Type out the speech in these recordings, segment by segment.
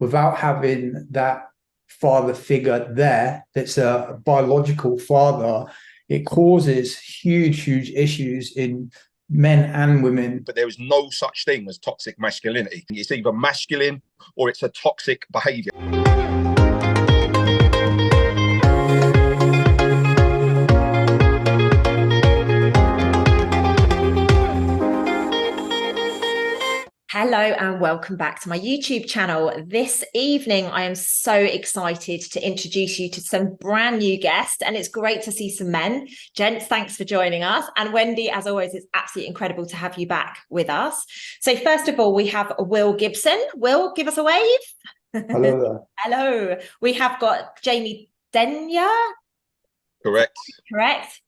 without having that father figure there, that's a biological father, it causes huge issues in men and women. But there is no such thing as toxic masculinity. It's either masculine or it's a toxic behavior. Hello and welcome back to my YouTube channel. This evening, I am so excited to introduce you to some brand new guests, and it's great to see some men. Gents, thanks for joining us. And Wendy, as always, it's absolutely incredible to have you back with us. So first of all, we have Will Gibson. Will, give us a wave. Hello there. Hello. We have got Jamie Denyer. Correct.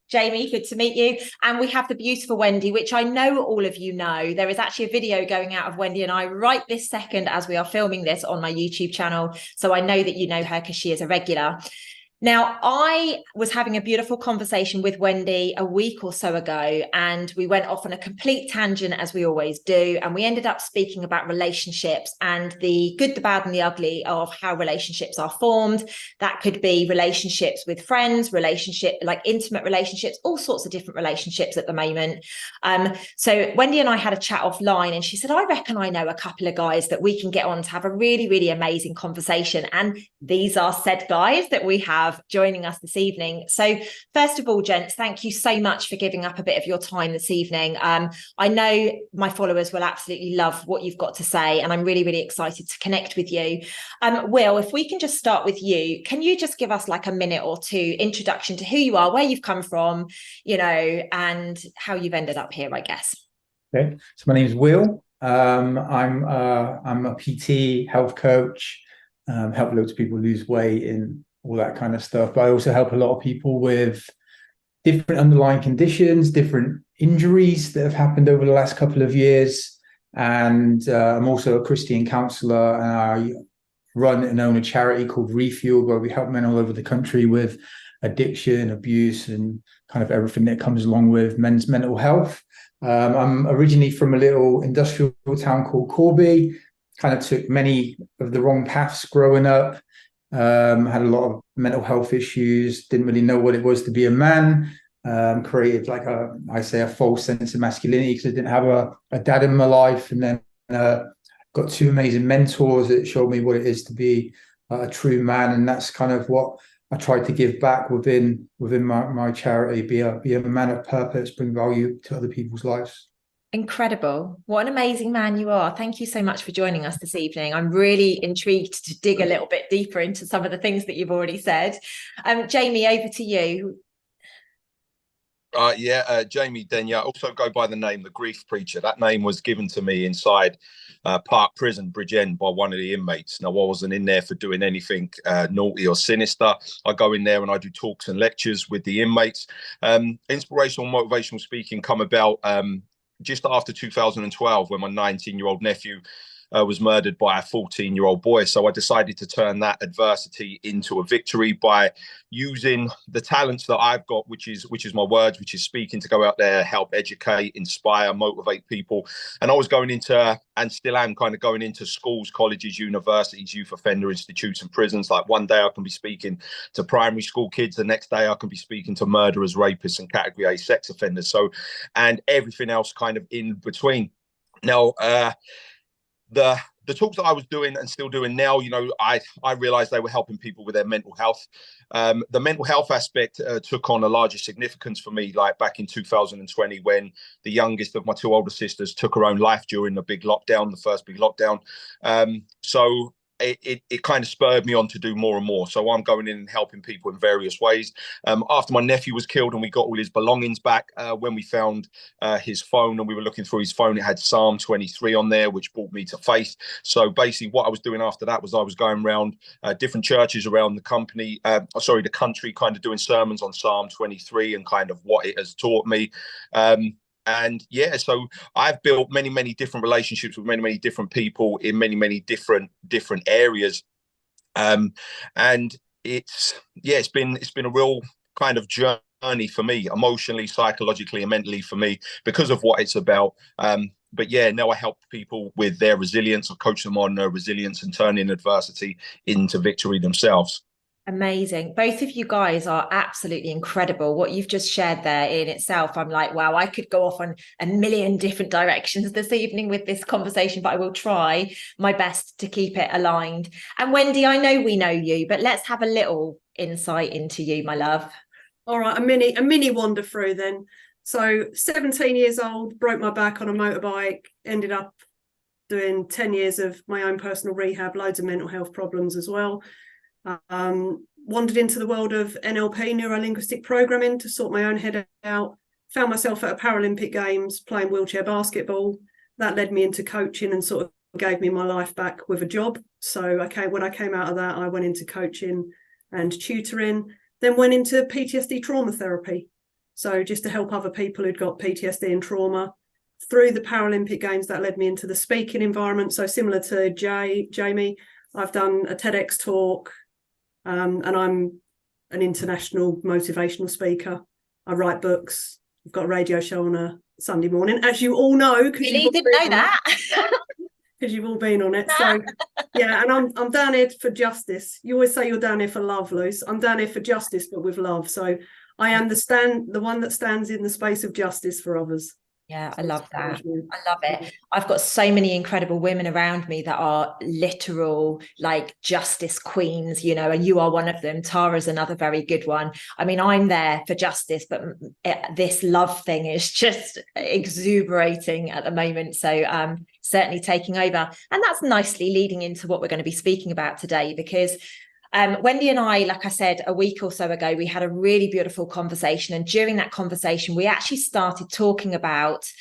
Jamie, good to meet you. And we have the beautiful Wendy, which I know all of you know. There is actually a video going out of Wendy and I right this second as we are filming this on my YouTube channel. So I know that you know her because she is a regular. Now, I was having a beautiful conversation with Wendy a week or so ago, and we went off on a complete tangent, as we always do, and we ended up speaking about relationships and the good, the bad, and the ugly of how relationships are formed. That could be relationships with friends, like intimate relationships, all sorts of different relationships at the moment. So Wendy and I had a chat offline, and she said, I reckon I know a couple of guys that we can get on to have a really amazing conversation. And these are said guys that we have joining us this evening. So first of all, gents, thank you so much for giving up a bit of your time this evening. I know my followers will absolutely love what you've got to say, and I'm really excited to connect with you. Will, if we can just start with you, can you just give us like a minute or two introduction to who you are, where you've come from, and how you've ended up here, I guess. Okay, so my name is Will. I'm a PT, health coach, help loads of people lose weight and all that kind of stuff. But I also help a lot of people with different underlying conditions, different injuries that have happened over the last couple of years. And I'm also a Christian counselor, and I run and own a charity called Refuel, where we help men all over the country with addiction, abuse, and kind of everything that comes along with men's mental health. I'm originally from a little industrial town called Corby. Kind of took many of the wrong paths growing up. Had a lot of mental health issues, didn't really know what it was to be a man, created like a false sense of masculinity because I didn't have a dad in my life, and then got two amazing mentors that showed me what it is to be a true man, and that's kind of what I tried to give back within my charity, be a man of purpose, bring value to other people's lives. Incredible. What an amazing man you are. Thank you so much for joining us this evening. I'm really intrigued to dig a little bit deeper into some of the things that you've already said. Jamie, over to you. Jamie Denyer. I also go by the name The Grief Preacher. That name was given to me inside Park Prison, Bridgend, by one of the inmates. Now, I wasn't in there for doing anything naughty or sinister. I go in there and I do talks and lectures with the inmates. Inspirational, motivational speaking come about just after 2012, when my 19-year-old nephew was murdered by a 14-year-old boy. So I decided to turn that adversity into a victory by using the talents that I've got, which is my words, which is speaking, to go out there, help educate, inspire, motivate people. And I was going into, and still am kind of going into, schools, colleges, universities, youth offender institutes and prisons. Like one day I can be speaking to primary school kids, the next day I can be speaking to murderers, rapists and category A sex offenders. So, and everything else kind of in between. Now, the talks that I was doing and still doing now, I realized they were helping people with their mental health. The mental health aspect took on a larger significance for me, like back in 2020, when the youngest of my two older sisters took her own life during the first big lockdown. So it kind of spurred me on to do more and more. So I'm going in and helping people in various ways. After my nephew was killed and we got all his belongings back, when we found his phone and we were looking through his phone, it had Psalm 23 on there, which brought me to faith. So basically what I was doing after that was I was going around different churches around the country, kind of doing sermons on Psalm 23 and kind of what it has taught me. So I've built many different relationships with many different people in many different areas, and it's been a real kind of journey for me, emotionally, psychologically and mentally, for me, because of what it's about. but yeah, now I help people with their resilience. I coach them on resilience and turning adversity into victory themselves. Amazing. Both of you guys are absolutely incredible. What you've just shared there in itself, I'm like, wow, I could go off on a million different directions this evening with this conversation, but I will try my best to keep it aligned. And Wendy, I know we know you, but let's have a little insight into you, my love. All right, a mini wander through then. So 17 years old, broke my back on a motorbike, ended up doing 10 years of my own personal rehab, loads of mental health problems as well. Wandered into the world of NLP, neuro-linguistic programming, to sort my own head out. Found myself at a Paralympic Games playing wheelchair basketball. That led me into coaching and sort of gave me my life back with a job. So when I came out of that, I went into coaching and tutoring, then went into PTSD trauma therapy. So just to help other people who'd got PTSD and trauma. Through the Paralympic Games, that led me into the speaking environment. So similar to Jamie, I've done a TEDx talk, and I'm an international motivational speaker. I write books. I've got a radio show on a Sunday morning, as you all know. Really didn't know that. Because you've all been on it. So yeah, and I'm down here for justice. You always say you're down here for love, Luce. I'm down here for justice, but with love. So I understand the one that stands in the space of justice for others. Yeah, I love that. I love it. I've got so many incredible women around me that are literal like justice queens, you know, and you are one of them. Tara's another very good one. I mean, I'm there for justice, but this love thing is just exuberating at the moment. So certainly taking over. And that's nicely leading into what we're going to be speaking about today, because Wendy and I, like I said, a week or so ago, we had a really beautiful conversation. And during that conversation, we actually started talking about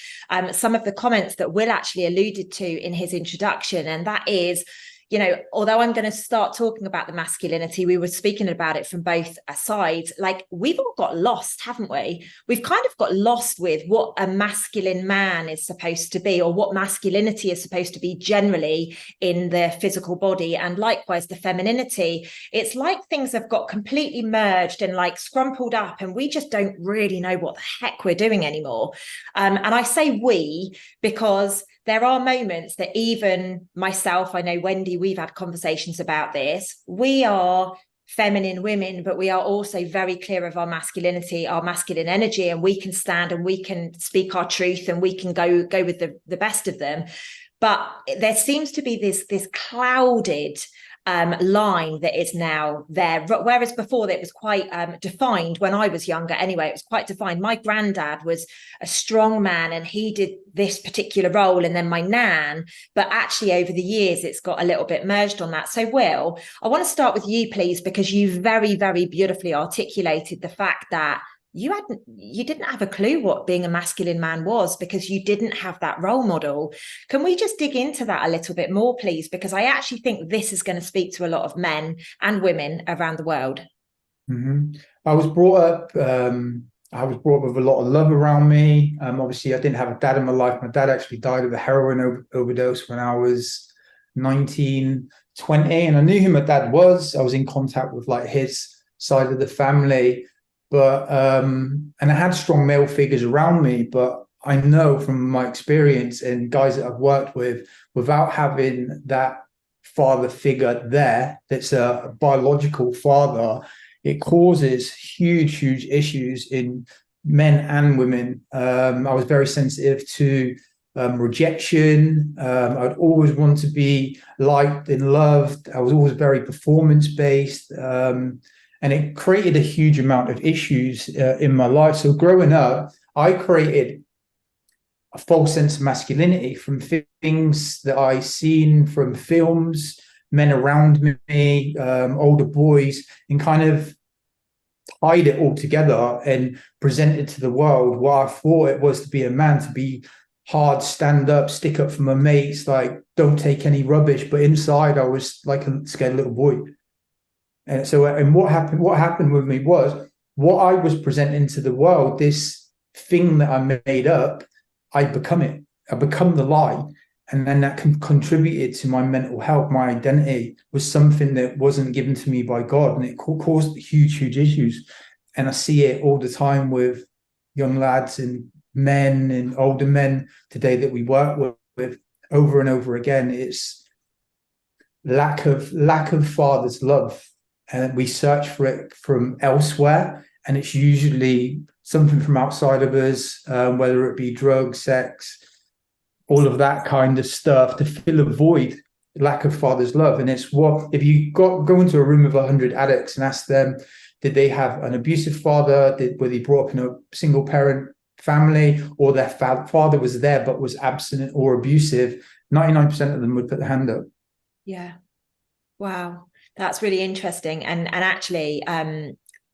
some of the comments that Will actually alluded to in his introduction. And that is, you know, although I'm going to start talking about the masculinity, we were speaking about it from both sides. Like, we've all got lost, haven't we? We've kind of got lost with what a masculine man is supposed to be, or what masculinity is supposed to be generally in the physical body. And likewise, the femininity. It's like things have got completely merged and like scrumpled up, and we just don't really know what the heck we're doing anymore. And I say we because there are moments that even myself, I know Wendy, we've had conversations about this. We are feminine women, but we are also very clear of our masculinity, our masculine energy, and we can stand and we can speak our truth and we can go with the best of them. But there seems to be this clouded line that is now there, whereas before it was quite defined. When I was younger anyway, it was quite defined. My granddad was a strong man and he did this particular role, and then my nan, but actually over the years it's got a little bit merged on that. So Will, I want to start with you, please, because you very, very beautifully articulated the fact that you didn't have a clue what being a masculine man was, because you didn't have that role model. Can we just dig into that a little bit more, please? Because I actually think this is going to speak to a lot of men and women around the world. Mm-hmm. I was brought up with a lot of love around me. Obviously, I didn't have a dad in my life. My dad actually died of a heroin overdose when I was 19, 20, and I knew who my dad was. I was in contact with like his side of the family. But and I had strong male figures around me, but I know from my experience and guys that I've worked with, without having that father figure there, that's a biological father, it causes huge issues in men and women. I was very sensitive to rejection. I'd always want to be liked and loved. I was always very performance-based. And it created a huge amount of issues in my life. So growing up, I created a false sense of masculinity from things that I seen from films, men around me, older boys, and kind of tied it all together and presented to the world what I thought it was to be a man, to be hard, stand up, stick up for my mates, like don't take any rubbish. But inside I was like a scared little boy. And so, and what happened with me was what I was presenting to the world, this thing that I made up, I become it. I become the lie. And then that contributed to my mental health. My identity was something that wasn't given to me by God, and it caused huge issues. And I see it all the time with young lads and men and older men today that we work with over and over again, it's lack of father's love, and we search for it from elsewhere, and it's usually something from outside of us, whether it be drugs, sex, all of that kind of stuff, to fill a void, lack of father's love. And it's what, if you go into a room of 100 addicts and ask them, did they have an abusive father? Were they brought up in a single parent family, or their father was there but was absent or abusive? 99% of them would put their hand up. Yeah. Wow. That's really interesting. And actually,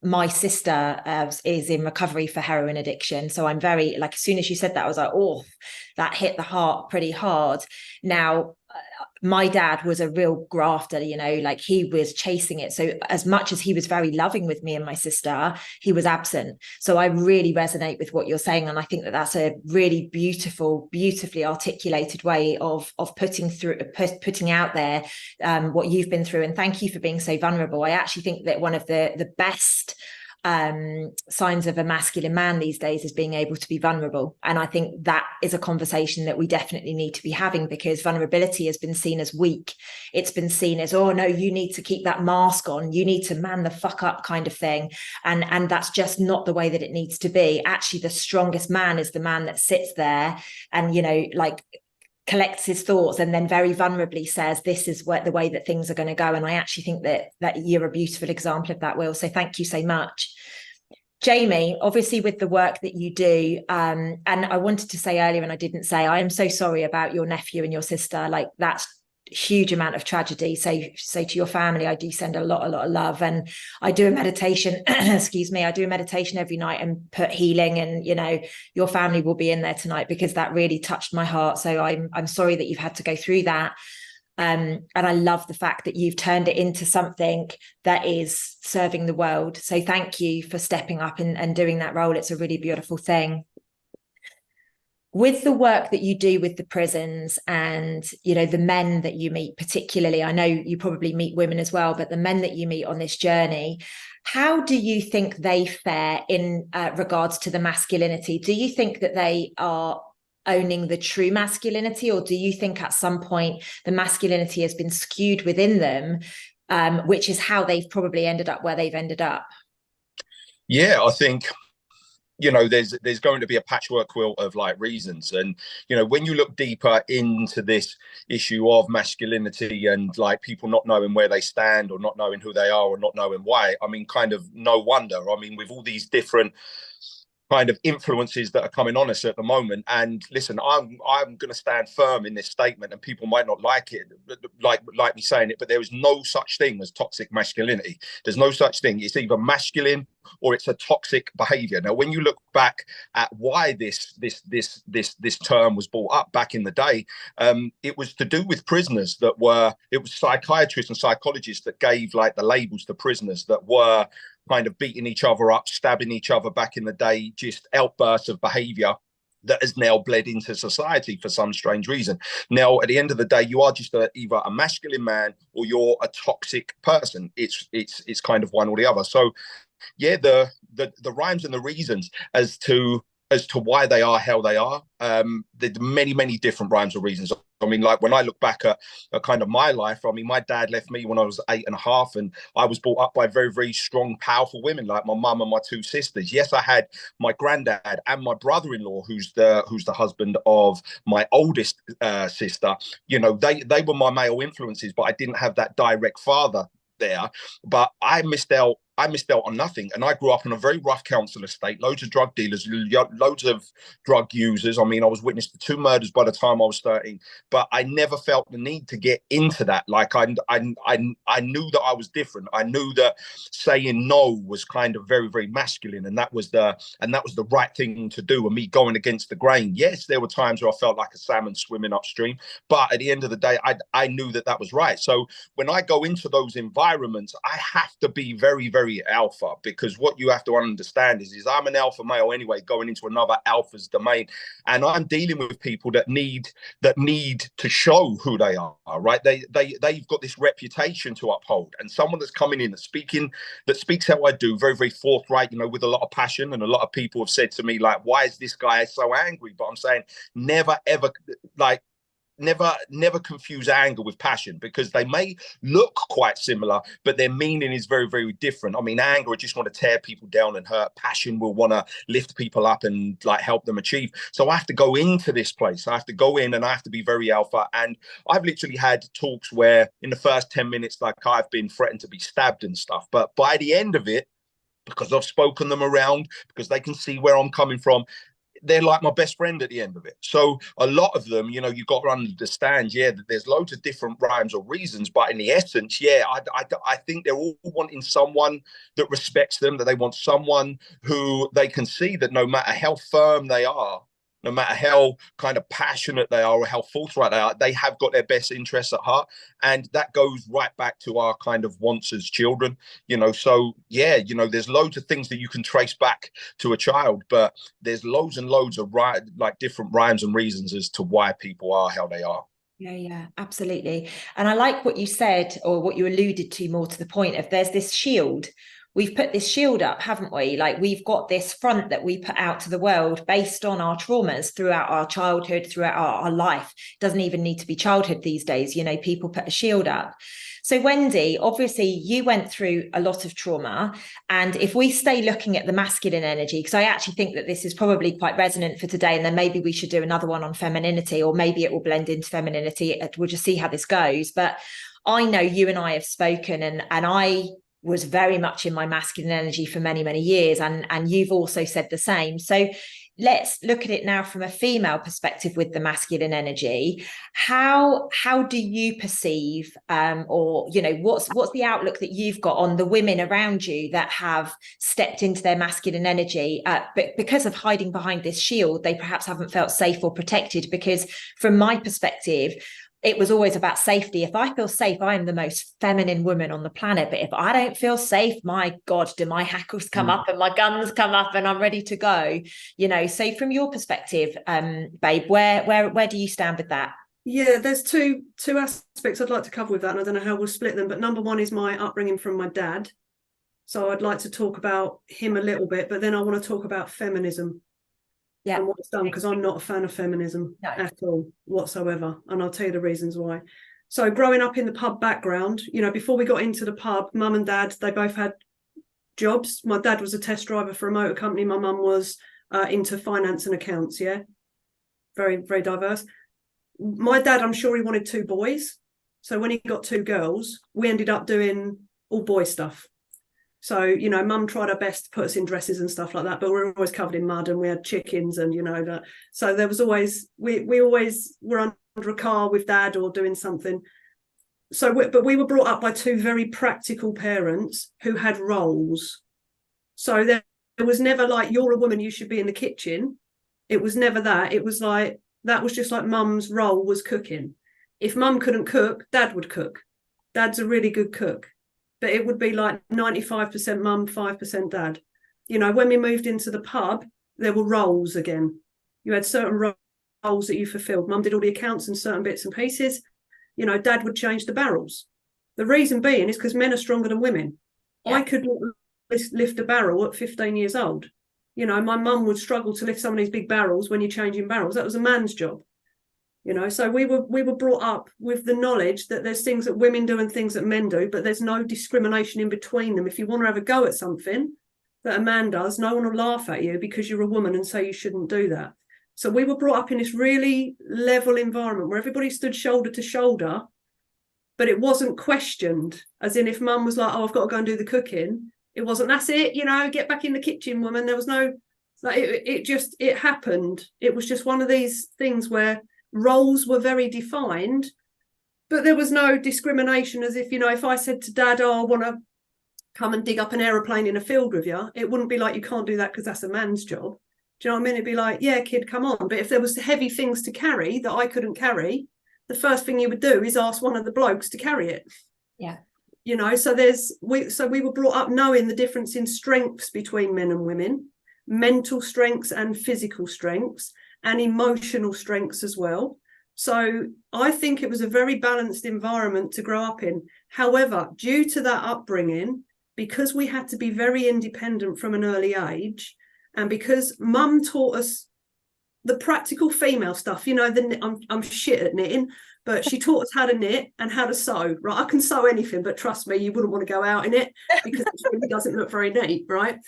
my sister is in recovery for heroin addiction. So I'm very, like, as soon as you said that, I was like, oh, that hit the heart pretty hard. Now, my dad was a real grafter, you know, like he was chasing it. So as much as he was very loving with me and my sister, he was absent. So I really resonate with what you're saying. And I think that that's a really beautifully articulated way of putting out there what you've been through. And thank you for being so vulnerable. I actually think that one of the best signs of a masculine man these days is being able to be vulnerable. And I think that is a conversation that we definitely need to be having, because vulnerability has been seen as weak. It's been seen as, oh no, you need to keep that mask on, you need to man the fuck up kind of thing. And that's just not the way that it needs to be. Actually, the strongest man is the man that sits there and, you know, like, collects his thoughts and then very vulnerably says, this is what the way that things are going to go. And I actually think that you're a beautiful example of that, Will. So thank you so much. Jamie, obviously with the work that you do, and I wanted to say earlier and I didn't say, I am so sorry about your nephew and your sister. Like, that's huge amount of tragedy. So to your family, I do send a lot of love. And I do a meditation, excuse me, I do a meditation every night and put healing, and, you know, your family will be in there tonight because that really touched my heart. So I'm sorry that you've had to go through that. And I love the fact that you've turned it into something that is serving the world. So thank you for stepping up and doing that role. It's a really beautiful thing. With the work that you do with the prisons and, you know, the men that you meet, particularly, I know you probably meet women as well, but the men that you meet on this journey, how do you think they fare in regards to the masculinity? Do you think that they are owning the true masculinity, or do you think at some point the masculinity has been skewed within them, which is how they've probably ended up where they've ended up? Yeah, I think, you know, there's going to be a patchwork quilt of like reasons. And, you know, when you look deeper into this issue of masculinity and like people not knowing where they stand or not knowing who they are or not knowing why, I mean, kind of no wonder. I mean, with all these different kind of influences that are coming on us at the moment. And listen, I'm going to stand firm in this statement, and people might not like it, like me saying it, but there is no such thing as toxic masculinity. There's no such thing. It's either masculine or it's a toxic behavior. Now, when you look back at why this term was brought up back in the day, it was to do with prisoners it was psychiatrists and psychologists that gave like the labels to prisoners that were kind of beating each other up, stabbing each other back in the day, just outbursts of behavior that has now bled into society for some strange reason. Now, at the end of the day, you are just either a masculine man or you're a toxic person. It's kind of one or the other. So yeah, the rhymes and the reasons as to why they are how they are, there's many different rhymes or reasons. I mean, like when I look back at kind of my life, I mean, my dad left me when I was 8.5, and I was brought up by very, very strong, powerful women like my mum and my two sisters. Yes, I had my granddad and my brother-in-law, who's the husband of my oldest sister. You know, they were my male influences, but I didn't have that direct father there. But I missed out on nothing. And I grew up in a very rough council estate, loads of drug dealers, loads of drug users. I mean, I was witness to 2 murders by the time I was 13, but I never felt the need to get into that. Like I knew that I was different. I knew that saying no was kind of very, very masculine. And that was the right thing to do. And me going against the grain. Yes, there were times where I felt like a salmon swimming upstream, but at the end of the day, I knew that was right. So when I go into those environments, I have to be very, very very alpha, because what you have to understand is I'm an alpha male anyway, going into another alpha's domain, and I'm dealing with people that need to show who they are, right? They've got this reputation to uphold, and someone that's coming in that speaks how I do, very, very forthright, you know, with a lot of passion. And a lot of people have said to me, like, why is this guy so angry? But I'm saying, never ever, like, never confuse anger with passion, because they may look quite similar, but their meaning is very, very different. I mean, anger, I just want to tear people down and hurt. Passion will want to lift people up and like help them achieve. So I have to go into this place. I have to go in and I have to be very alpha. And I've literally had talks where in the first 10 minutes, like, I've been threatened to be stabbed and stuff. But by the end of it, because I've spoken them around, because they can see where I'm coming from, they're like my best friend at the end of it. So a lot of them, you know, you've got to understand, yeah, that there's loads of different rhymes or reasons, but in the essence, yeah, I think they're all wanting someone that respects them, that they want someone who they can see that no matter how firm they are, no matter how kind of passionate they are or how forthright they are, they have got their best interests at heart. And that goes right back to our kind of wants as children, you know. So, yeah, you know, there's loads of things that you can trace back to a child, but there's loads and loads of like different rhymes and reasons as to why people are how they are. Yeah, absolutely. And I like what you said, or what you alluded to, more to the point of, there's this shield. We've put this shield up, haven't we? Like, we've got this front that we put out to the world based on our traumas throughout our childhood, throughout our life. It doesn't even need to be childhood these days. You know, people put a shield up. So Wendy, obviously you went through a lot of trauma. And if we stay looking at the masculine energy, because I actually think that this is probably quite resonant for today, and then maybe we should do another one on femininity, or maybe it will blend into femininity. We'll just see how this goes. But I know you and I have spoken, and I was very much in my masculine energy for many, many years. And you've also said the same. So let's look at it now from a female perspective with the masculine energy. How do you perceive, or, you know, what's the outlook that you've got on the women around you that have stepped into their masculine energy, but because of hiding behind this shield, they perhaps haven't felt safe or protected? Because from my perspective, it was always about safety. If I feel safe, I am the most feminine woman on the planet. But if I don't feel safe, my God, do my hackles come up and my guns come up and I'm ready to go? You know, so from your perspective, babe, where do you stand with that? Yeah, there's two aspects I'd like to cover with that, and I don't know how we'll split them. But number one is my upbringing from my dad. So I'd like to talk about him a little bit, but then I want to talk about feminism. Yeah, and what it's done, because I'm not a fan of feminism at all whatsoever, and I'll tell you the reasons why. So growing up in the pub background, you know, before we got into the pub, mum and dad, they both had jobs. My dad was a test driver for a motor company. My mum was into finance and accounts. Yeah, very, very diverse. My dad, I'm sure he wanted two boys, so when he got two girls, we ended up doing all boy stuff. So, you know, mum tried her best to put us in dresses and stuff like that, but we were always covered in mud, and we had chickens, and, you know, that. So there was always, we always were under a car with dad or doing something. So, but we were brought up by two very practical parents who had roles. So there was never like, you're a woman, you should be in the kitchen. It was never that. It was like, that was just like mum's role was cooking. If mum couldn't cook, dad would cook. Dad's a really good cook. But it would be like 95% mum, 5% dad. You know, when we moved into the pub, there were roles again. You had certain roles that you fulfilled. Mum did all the accounts and certain bits and pieces. You know, dad would change the barrels. The reason being is because men are stronger than women. Yeah. I could lift a barrel at 15 years old. You know, my mum would struggle to lift some of these big barrels when you're changing barrels. That was a man's job. You know, so we were brought up with the knowledge that there's things that women do and things that men do, but there's no discrimination in between them. If you want to have a go at something that a man does, no one will laugh at you because you're a woman and say you shouldn't do that. So we were brought up in this really level environment where everybody stood shoulder to shoulder, but it wasn't questioned. As in, if mum was like, oh, I've got to go and do the cooking, it wasn't, that's it, you know, get back in the kitchen, woman. There was no, like, it happened. It was just one of these things where roles were very defined, but there was no discrimination. As if, you know, if I said to dad, oh, I want to come and dig up an aeroplane in a field with you, it wouldn't be like, you can't do that because that's a man's job. Do you know what I mean? It'd be like, yeah, kid, come on. But if there was heavy things to carry that I couldn't carry, the first thing you would do is ask one of the blokes to carry it. Yeah. you know, so we were brought up knowing the difference in strengths between men and women, mental strengths and physical strengths, and emotional strengths as well. So I think it was a very balanced environment to grow up in. However, due to that upbringing, because we had to be very independent from an early age, and because mum taught us the practical female stuff, you know, I'm shit at knitting, but she taught us how to knit and how to sew, right? I can sew anything, but trust me, you wouldn't want to go out in it because it really doesn't look very neat, right?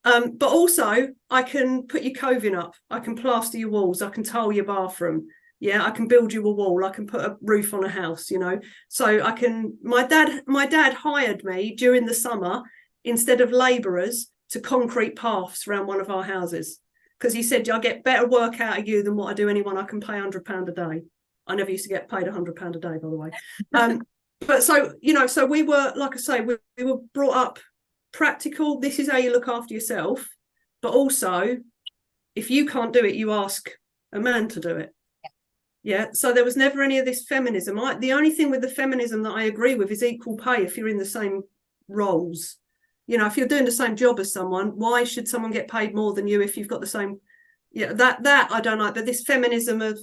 But also I can put your coving up, I can plaster your walls, I can tile your bathroom, yeah, I can build you a wall, I can put a roof on a house, you know. So I can, my dad hired me during the summer instead of labourers to concrete paths around one of our houses, because he said, I get better work out of you than what I do anyone I can pay £100 a day. I never used to get paid £100 a day, by the way. But so, you know, so we were, like I say, we were brought up practical. This is how you look after yourself. But also, if you can't do it, you ask a man to do it. Yeah. So there was never any of this feminism. The only thing with the feminism that I agree with is equal pay if you're in the same roles. You know, if you're doing the same job as someone, why should someone get paid more than you if you've got the same? Yeah, that I don't like. But this feminism of,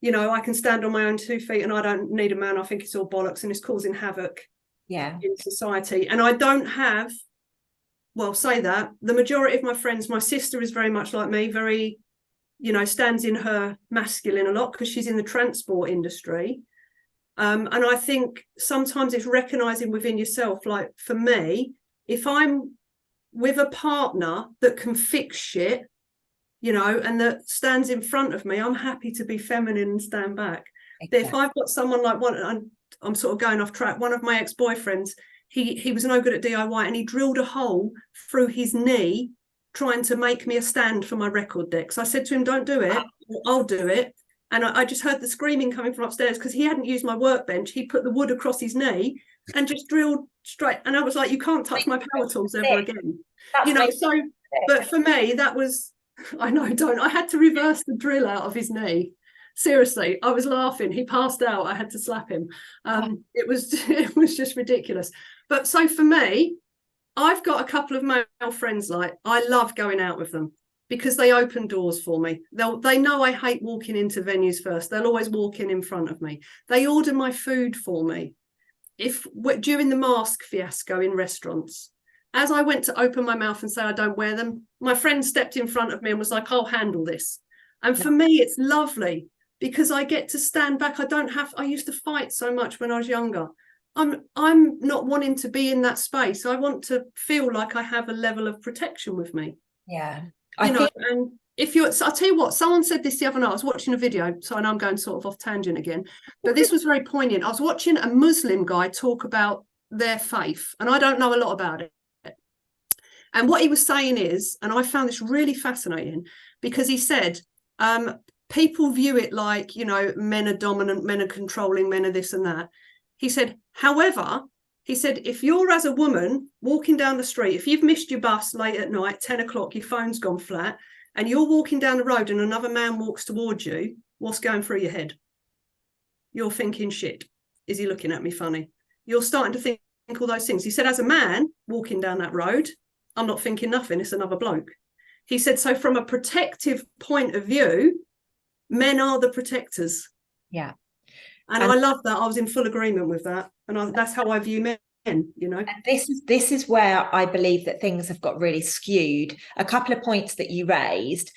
you know, I can stand on my own 2 feet and I don't need a man. I think it's all bollocks and it's causing havoc in society. And I don't have, well, say that, the majority of my friends, my sister is very much like me, very, you know, stands in her masculine a lot because she's in the transport industry. And I think sometimes it's recognizing within yourself, like for me, if I'm with a partner that can fix shit, you know, and that stands in front of me, I'm happy to be feminine and stand back. Exactly. But if I've got someone like I'm sort of going off track, one of my ex-boyfriends, he was no good at DIY and he drilled a hole through his knee trying to make me a stand for my record deck. So I said to him, don't do it, I'll do it. And I just heard the screaming coming from upstairs because he hadn't used my workbench. He put the wood across his knee and just drilled straight. And I was like, you can't touch my power tools ever again. You know, so, but for me, that was, I know, I had to reverse the drill out of his knee. Seriously, I was laughing. He passed out. I had to slap him. It was just ridiculous. But so for me, I've got a couple of male friends, like I love going out with them because they open doors for me. They know I hate walking into venues first. They'll always walk in front of me. They order my food for me. During the mask fiasco in restaurants, as I went to open my mouth and say I don't wear them, my friend stepped in front of me and was like, I'll handle this. And for me, it's lovely because I get to stand back. I used to fight so much when I was younger. I'm not wanting to be in that space. I want to feel like I have a level of protection with me. Yeah. And I'll tell you what, someone said this the other night. I was watching a video, so I know I'm going sort of off tangent again, but this was very poignant. I was watching a Muslim guy talk about their faith, and I don't know a lot about it. And what he was saying is, and I found this really fascinating, because he said, people view it like, you know, men are dominant, men are controlling, men are this and that. He said, however, he said, if you're as a woman walking down the street, if you've missed your bus late at night, 10 o'clock, your phone's gone flat, and you're walking down the road and another man walks towards you, what's going through your head? You're thinking, shit, is he looking at me funny? You're starting to think all those things. He said, as a man walking down that road, I'm not thinking nothing, it's another bloke. He said, so from a protective point of view, men are the protectors. Yeah. And I love that. I was in full agreement with that. And that's how I view men, you know. And this is where I believe that things have got really skewed. A couple of points that you raised,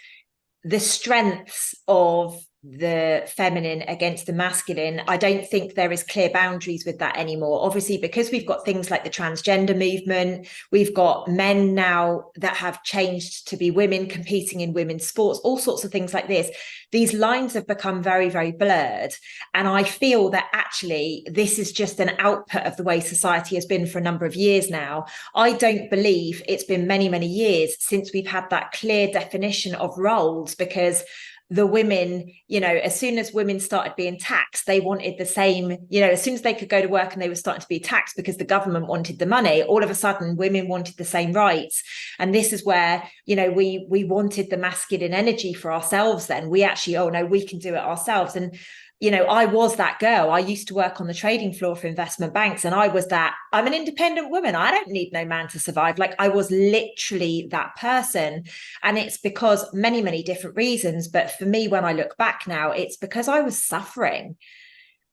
the strengths of the feminine against the masculine, I don't think there is clear boundaries with that anymore. Obviously, because we've got things like the transgender movement, we've got men now that have changed to be women competing in women's sports, all sorts of things like this. These lines have become very, very blurred. And I feel that actually this is just an output of the way society has been for a number of years now. I don't believe it's been many, many years since we've had that clear definition of roles, because the women, you know, as soon as women started being taxed, they wanted the same, you know, as soon as they could go to work and they were starting to be taxed because the government wanted the money, all of a sudden women wanted the same rights. And this is where, you know, we wanted the masculine energy for ourselves then. We actually, oh no, we can do it ourselves. And, you know, I was that girl. I used to work on the trading floor for investment banks, and I was that, I'm an independent woman. I don't need no man to survive. Like, I was literally that person. And it's because many, many different reasons. But for me, when I look back now, it's because I was suffering.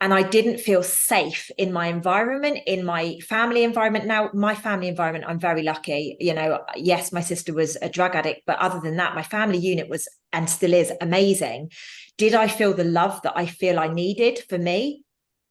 And I didn't feel safe in my environment, in my family environment. Now, my family environment, I'm very lucky. You know, yes, my sister was a drug addict, but other than that, my family unit was, and still is, amazing. Did I feel the love that I feel I needed for me?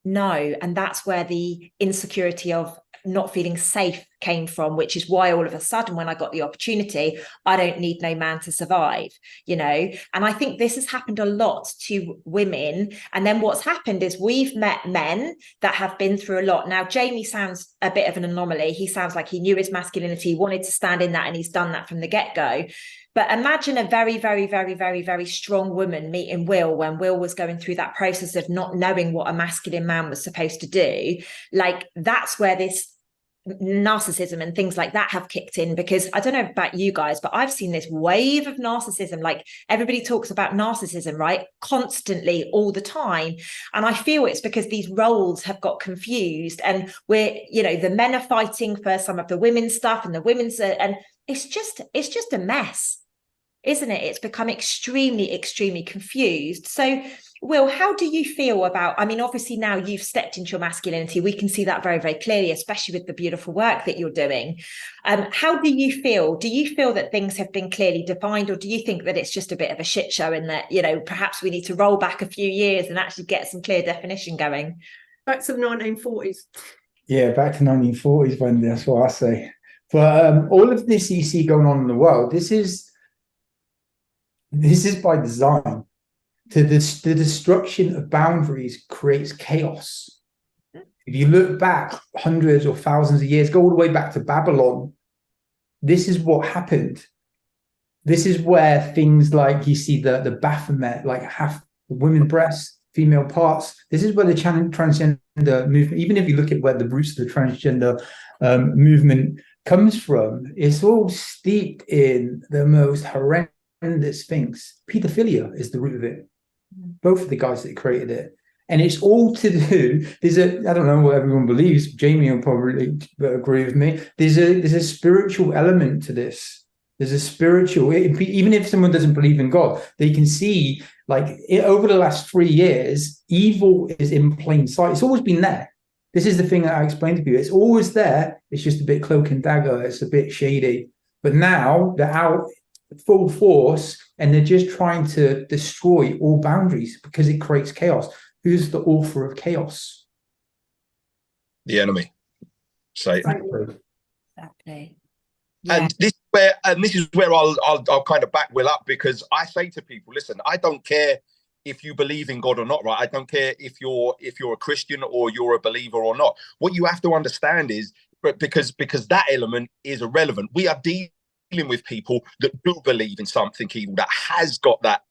No. And that's where the insecurity of not feeling safe came from, which is why all of a sudden, when I got the opportunity, I don't need no man to survive, you know. And I think this has happened a lot to women. And then what's happened is we've met men that have been through a lot. Now, Jamie sounds a bit of an anomaly. He sounds like he knew his masculinity, wanted to stand in that, and he's done that from the get-go. But imagine a very, very, very, very, very strong woman meeting Will when Will was going through that process of not knowing what a masculine man was supposed to do. Like, that's where this narcissism and things like that have kicked in, because I don't know about you guys, but I've seen this wave of narcissism. Like, everybody talks about narcissism, right? Constantly, all the time. And I feel it's because these roles have got confused, and we're, you know, the men are fighting for some of the women's stuff, and the women's and it's just a mess, isn't it? It's become extremely, extremely confused. So, Will, how do you feel about, I mean, obviously now you've stepped into your masculinity. We can see that very, very clearly, especially with the beautiful work that you're doing. How do you feel? Do you feel that things have been clearly defined, or do you think that it's just a bit of a shit show, and that, you know, perhaps we need to roll back a few years and actually get some clear definition going? Back to the 1940s. Yeah, back to 1940s, Wendy, that's what I say. But all of this you see going on in the world, this is by design. The destruction of boundaries creates chaos. If you look back hundreds or thousands of years, go all the way back to Babylon, this is what happened. This is where things like, you see the Baphomet, like half the women's breasts, female parts. This is where the transgender movement, even if you look at where the roots of the transgender movement comes from, it's all steeped in the most horrendous things. Pedophilia is the root of it. Both of the guys that created it. And it's all to do, I don't know what everyone believes, Jamie will probably agree with me, there's a spiritual element to this. There's a spiritual, even if someone doesn't believe in God, they can see, like, over the last 3 years, evil is in plain sight. It's always been there. This is the thing that I explained to you. It's always there. It's just a bit cloak and dagger. It's a bit shady. But now they're out full force, and they're just trying to destroy all boundaries because it creates chaos. Who's the author of chaos? The enemy. Exactly. Yeah. And this is where I'll kind of back Will up, because I say to people, listen, I don't care if you believe in God or not, right? I don't care if you're a Christian or you're a believer or not. What you have to understand is, because that element is irrelevant. We are dealing with people that do believe in something evil, that has got that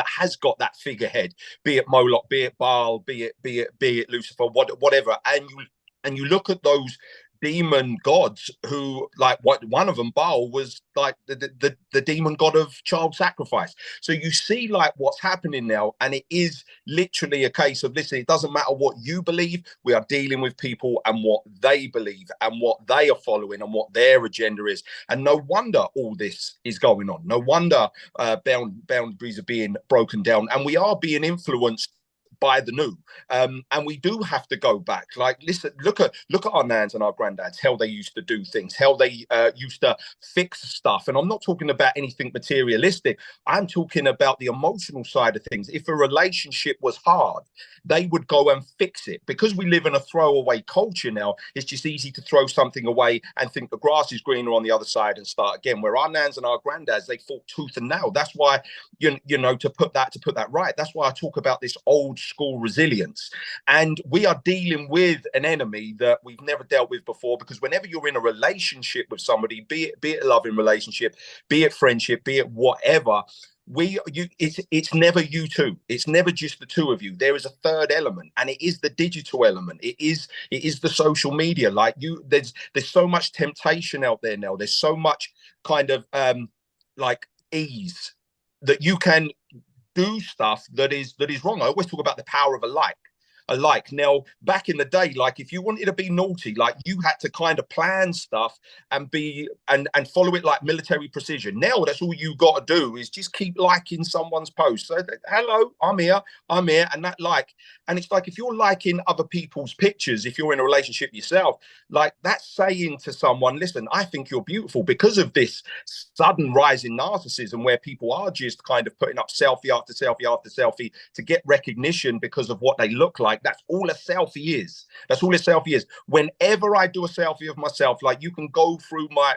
has got that figurehead, be it Moloch, be it Baal, be it Lucifer, whatever. And you look at those demon gods who, like, what one of them, Baal, was like the demon god of child sacrifice. So you see, like, what's happening now, and it is literally a case of, listen, it doesn't matter what you believe, we are dealing with people and what they believe and what they are following and what their agenda is. And no wonder all this is going on. No wonder boundaries are being broken down, and we are being influenced by the new, and we do have to go back. Like, listen, look at our nans and our granddads, how they used to do things, how they used to fix stuff. And I'm not talking about anything materialistic. I'm talking about the emotional side of things. If a relationship was hard, they would go and fix it. Because we live in a throwaway culture now, it's just easy to throw something away and think the grass is greener on the other side and start again. Where our nans and our granddads, they fought tooth and nail. That's why, you know, to put that right. That's why I talk about this old school resilience. And we are dealing with an enemy that we've never dealt with before, because whenever you're in a relationship with somebody, be it a loving relationship, be it friendship, be it whatever, it's never you two. It's never just the two of you. There is a third element, and it is the digital element. It is the social media. Like, there's so much temptation out there now. There's so much kind of like ease that you can do stuff that is wrong. I always talk about the power of a like. Now, back in the day, like if you wanted to be naughty, like you had to kind of plan stuff and be and follow it like military precision. Now that's all you got to do is just keep liking someone's post. So hello, I'm here, and that like, and it's like if you're liking other people's pictures, if you're in a relationship yourself, like that's saying to someone, listen, I think you're beautiful, because of this sudden rise in narcissism where people are just kind of putting up selfie after selfie after selfie to get recognition because of what they look like. That's all a selfie is. That's all a selfie is. Whenever I do a selfie of myself, like you can go through my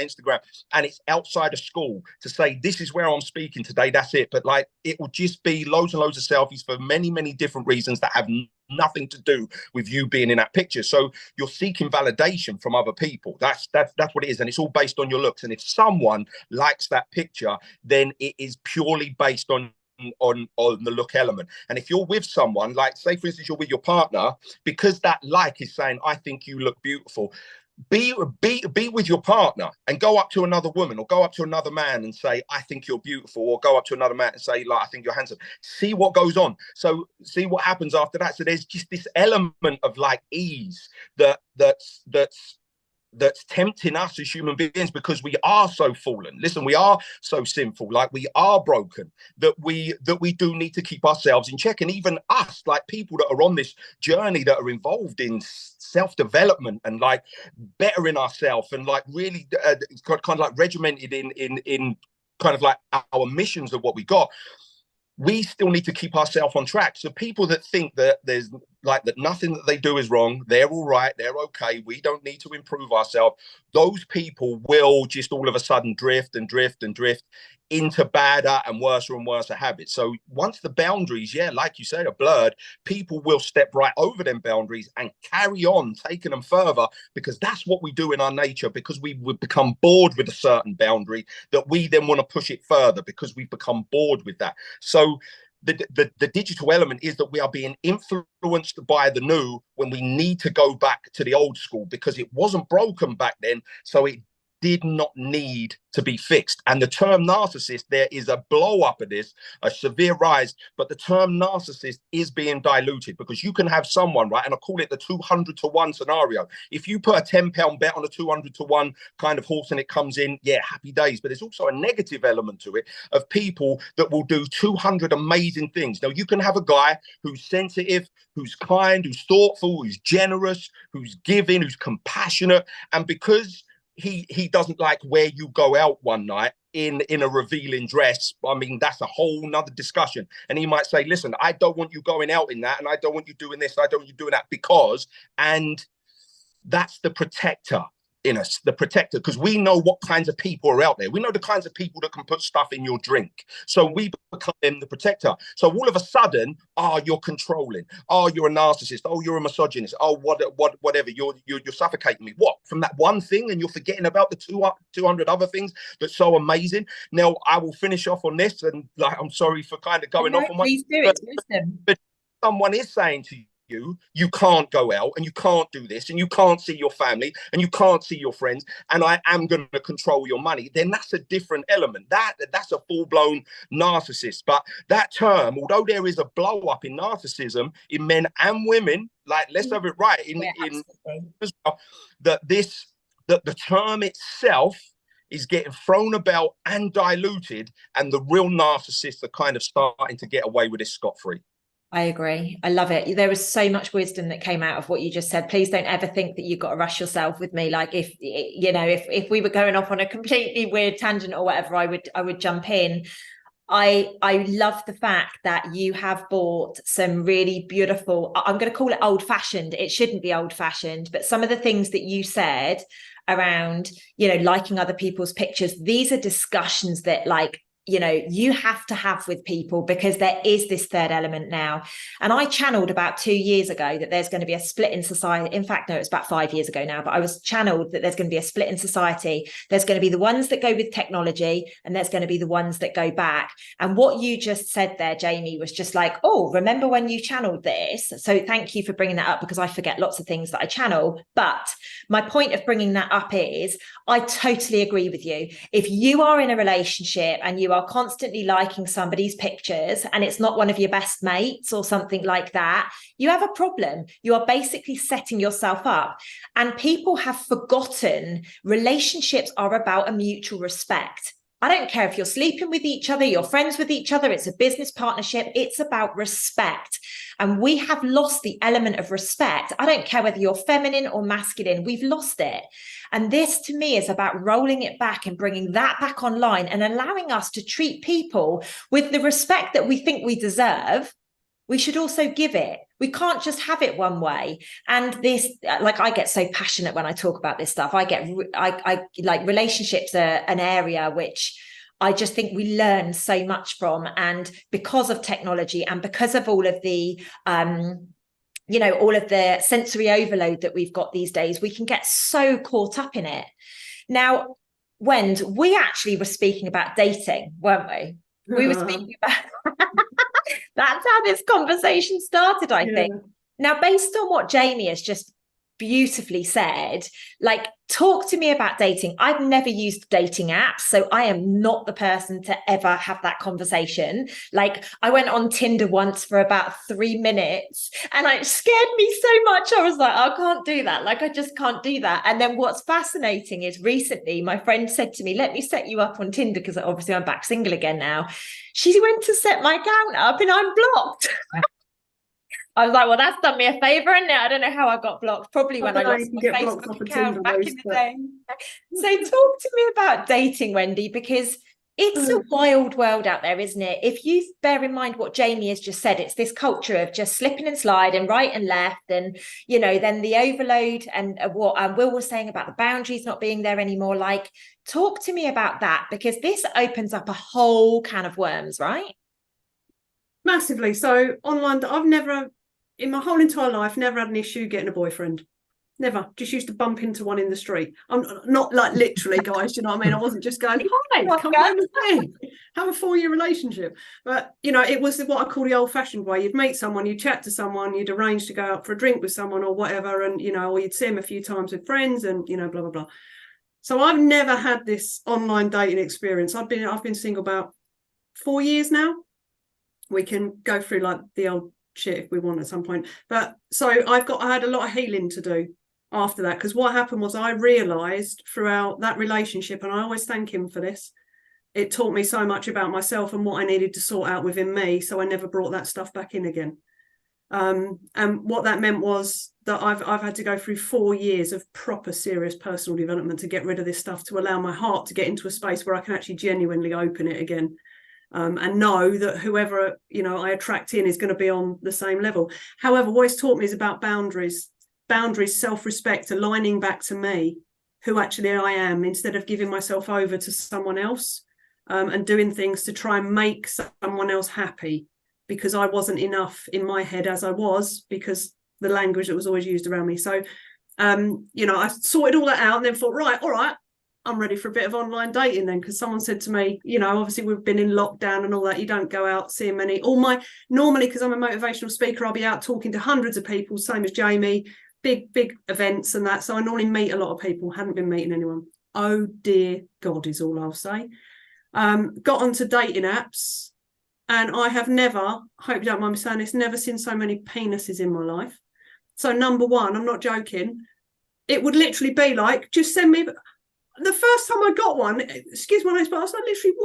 Instagram and it's outside of school to say, this is where I'm speaking today. That's it. But like, it will just be loads and loads of selfies for many, many different reasons that have nothing to do with you being in that picture. So you're seeking validation from other people. That's what it is. And it's all based on your looks. And if someone likes that picture, then it is purely based on the look element. And if you're with someone, like say for instance you're with your partner, because that like is saying, I think you look beautiful, be with your partner and go up to another woman or go up to another man and say, I think you're beautiful, or go up to another man and say, like, I think you're handsome. See what goes on. So see what happens after that. So there's just this element of like ease that's tempting us as human beings, because we are so fallen. Listen, we are so sinful, like we are broken, that we do need to keep ourselves in check. And even us, like people that are on this journey, that are involved in self-development and like bettering ourselves and like really kind of like regimented in kind of like our missions of what we got, we still need to keep ourselves on track. So people that think that there's like that nothing that they do is wrong, they're all right, they're okay, we don't need to improve ourselves, those people will just all of a sudden drift into badder and worse habits. So once the boundaries, like you said, are blurred, people will step right over them boundaries and carry on taking them further, because that's what we do in our nature, because we would become bored with a certain boundary that we then want to push it further because we've become bored with that. So the digital element is that we are being influenced by the new when we need to go back to the old school, because it wasn't broken back then, so it did not need to be fixed. And the term narcissist, there is a blow up of this, a severe rise, but the term narcissist is being diluted, because you can have someone, right, and I call it the 200 to 1 scenario. If you put a £10 bet on a 200 to 1 kind of horse and it comes in, happy days. But there's also a negative element to it of people that will do 200 amazing things. Now, you can have a guy who's sensitive, who's kind, who's thoughtful, who's generous, who's giving, who's compassionate, and because he doesn't like where you go out one night in a revealing dress, I mean, that's a whole nother discussion. And he might say, listen, I don't want you going out in that, and I don't want you doing this, I don't want you doing that, because, and that's the protector in us, the protector, because we know what kinds of people are out there. We know the kinds of people that can put stuff in your drink. So we become the protector. So all of a sudden, you're controlling. You're a narcissist. You're a misogynist. Whatever. You're suffocating me. What? From that one thing, and you're forgetting about the 200 other things that's so amazing. Now, I will finish off on this, and like, I'm sorry for kind of going off on please do it. But someone is saying to you can't go out, and you can't do this, and you can't see your family, and you can't see your friends, and I am going to control your money, then that's a different element. That's a full-blown narcissist. But that term, although there is a blow up in narcissism in men and women, like, let's have it right in as well, that the term itself is getting thrown about and diluted, and the real narcissists are kind of starting to get away with this scot-free. I agree. I love it. There was so much wisdom that came out of what you just said. Please don't ever think that you've got to rush yourself with me. Like if we were going off on a completely weird tangent or whatever, I would jump in. I love the fact that you have bought some really beautiful, I'm going to call it old fashioned. It shouldn't be old fashioned, but some of the things that you said around, liking other people's pictures, these are discussions that you have to have with people, because there is this third element now. And I channeled about 2 years ago that there's going to be a split in society. In fact, no, it's about 5 years ago now, but I was channeled that there's going to be a split in society. There's going to be the ones that go with technology, and there's going to be the ones that go back. And what you just said there, Jamie, was just like, remember when you channeled this? So thank you for bringing that up, because I forget lots of things that I channel. But my point of bringing that up is I totally agree with you. If you are in a relationship and you are constantly liking somebody's pictures and it's not one of your best mates or something like that, you have a problem. You are basically setting yourself up. And people have forgotten relationships are about a mutual respect. I don't care if you're sleeping with each other, you're friends with each other, it's a business partnership, it's about respect. And we have lost the element of respect. I don't care whether you're feminine or masculine, we've lost it. And this to me is about rolling it back and bringing that back online and allowing us to treat people with the respect that we think we deserve. We should also give it. We can't just have it one way. And this, like, I get so passionate when I talk about this stuff. I like, relationships are an area which I just think we learn so much from. And because of technology and because of all of the, all of the sensory overload that we've got these days, we can get so caught up in it. Now, Wend, we actually were speaking about dating, weren't we? We were speaking about that's how this conversation started, I think. Now, based on what Jamie has just beautifully said, like, talk to me about dating. I've never used dating apps, so I am not the person to ever have that conversation. Like, I went on Tinder once for about 3 minutes and it scared me so much. I was like, I can't do that. Like, I just can't do that. And then what's fascinating is recently my friend said to me, let me set you up on Tinder, because obviously I'm back single again now. She went to set my account up and I'm blocked. I was like, well, that's done me a favour, isn't it? I don't know how I got blocked. Probably when I lost my Facebook account back in the day. So talk to me about dating, Wendy, because it's a wild world out there, isn't it? If you bear in mind what Jamie has just said, it's this culture of just slipping and sliding right and left. And, then the overload and what Will was saying about the boundaries not being there anymore. Like, talk to me about that, because this opens up a whole can of worms, right? Massively. So online, I've never, in my whole entire life, never had an issue getting a boyfriend. Never. Just used to bump into one in the street. I'm not like literally, guys, you know what I mean? I wasn't just going, hi, come home with me, have a 4-year relationship. But, it was what I call the old-fashioned way. You'd meet someone, you'd chat to someone, you'd arrange to go out for a drink with someone or whatever, and, or you'd see them a few times with friends and, blah, blah, blah. So I've never had this online dating experience. I've been single about 4 years now. We can go through like the old shit if we want at some point. But so I had a lot of healing to do after that, because what happened was I realized throughout that relationship, and I always thank him for this, it taught me so much about myself and what I needed to sort out within me, so I never brought that stuff back in again. And what that meant was that I've had to go through 4 years of proper serious personal development to get rid of this stuff, to allow my heart to get into a space where I can actually genuinely open it again. And know that whoever I attract in is going to be on the same level. However, what it's taught me is about boundaries, self-respect, aligning back to me, who actually I am, instead of giving myself over to someone else, and doing things to try and make someone else happy, because I wasn't enough in my head as I was, because the language that was always used around me. So, I sorted all that out and then thought, right, all right, I'm ready for a bit of online dating then, because someone said to me, obviously we've been in lockdown and all that, you don't go out seeing many. Normally, because I'm a motivational speaker, I'll be out talking to hundreds of people, same as Jamie, big events and that. So I normally meet a lot of people, hadn't been meeting anyone. Oh dear God is all I'll say. Got onto dating apps, and I have never, hope you don't mind me saying this, never seen so many penises in my life. So number one, I'm not joking, it would literally be like, just send me. The first time I got one, excuse my language, but I was like, literally,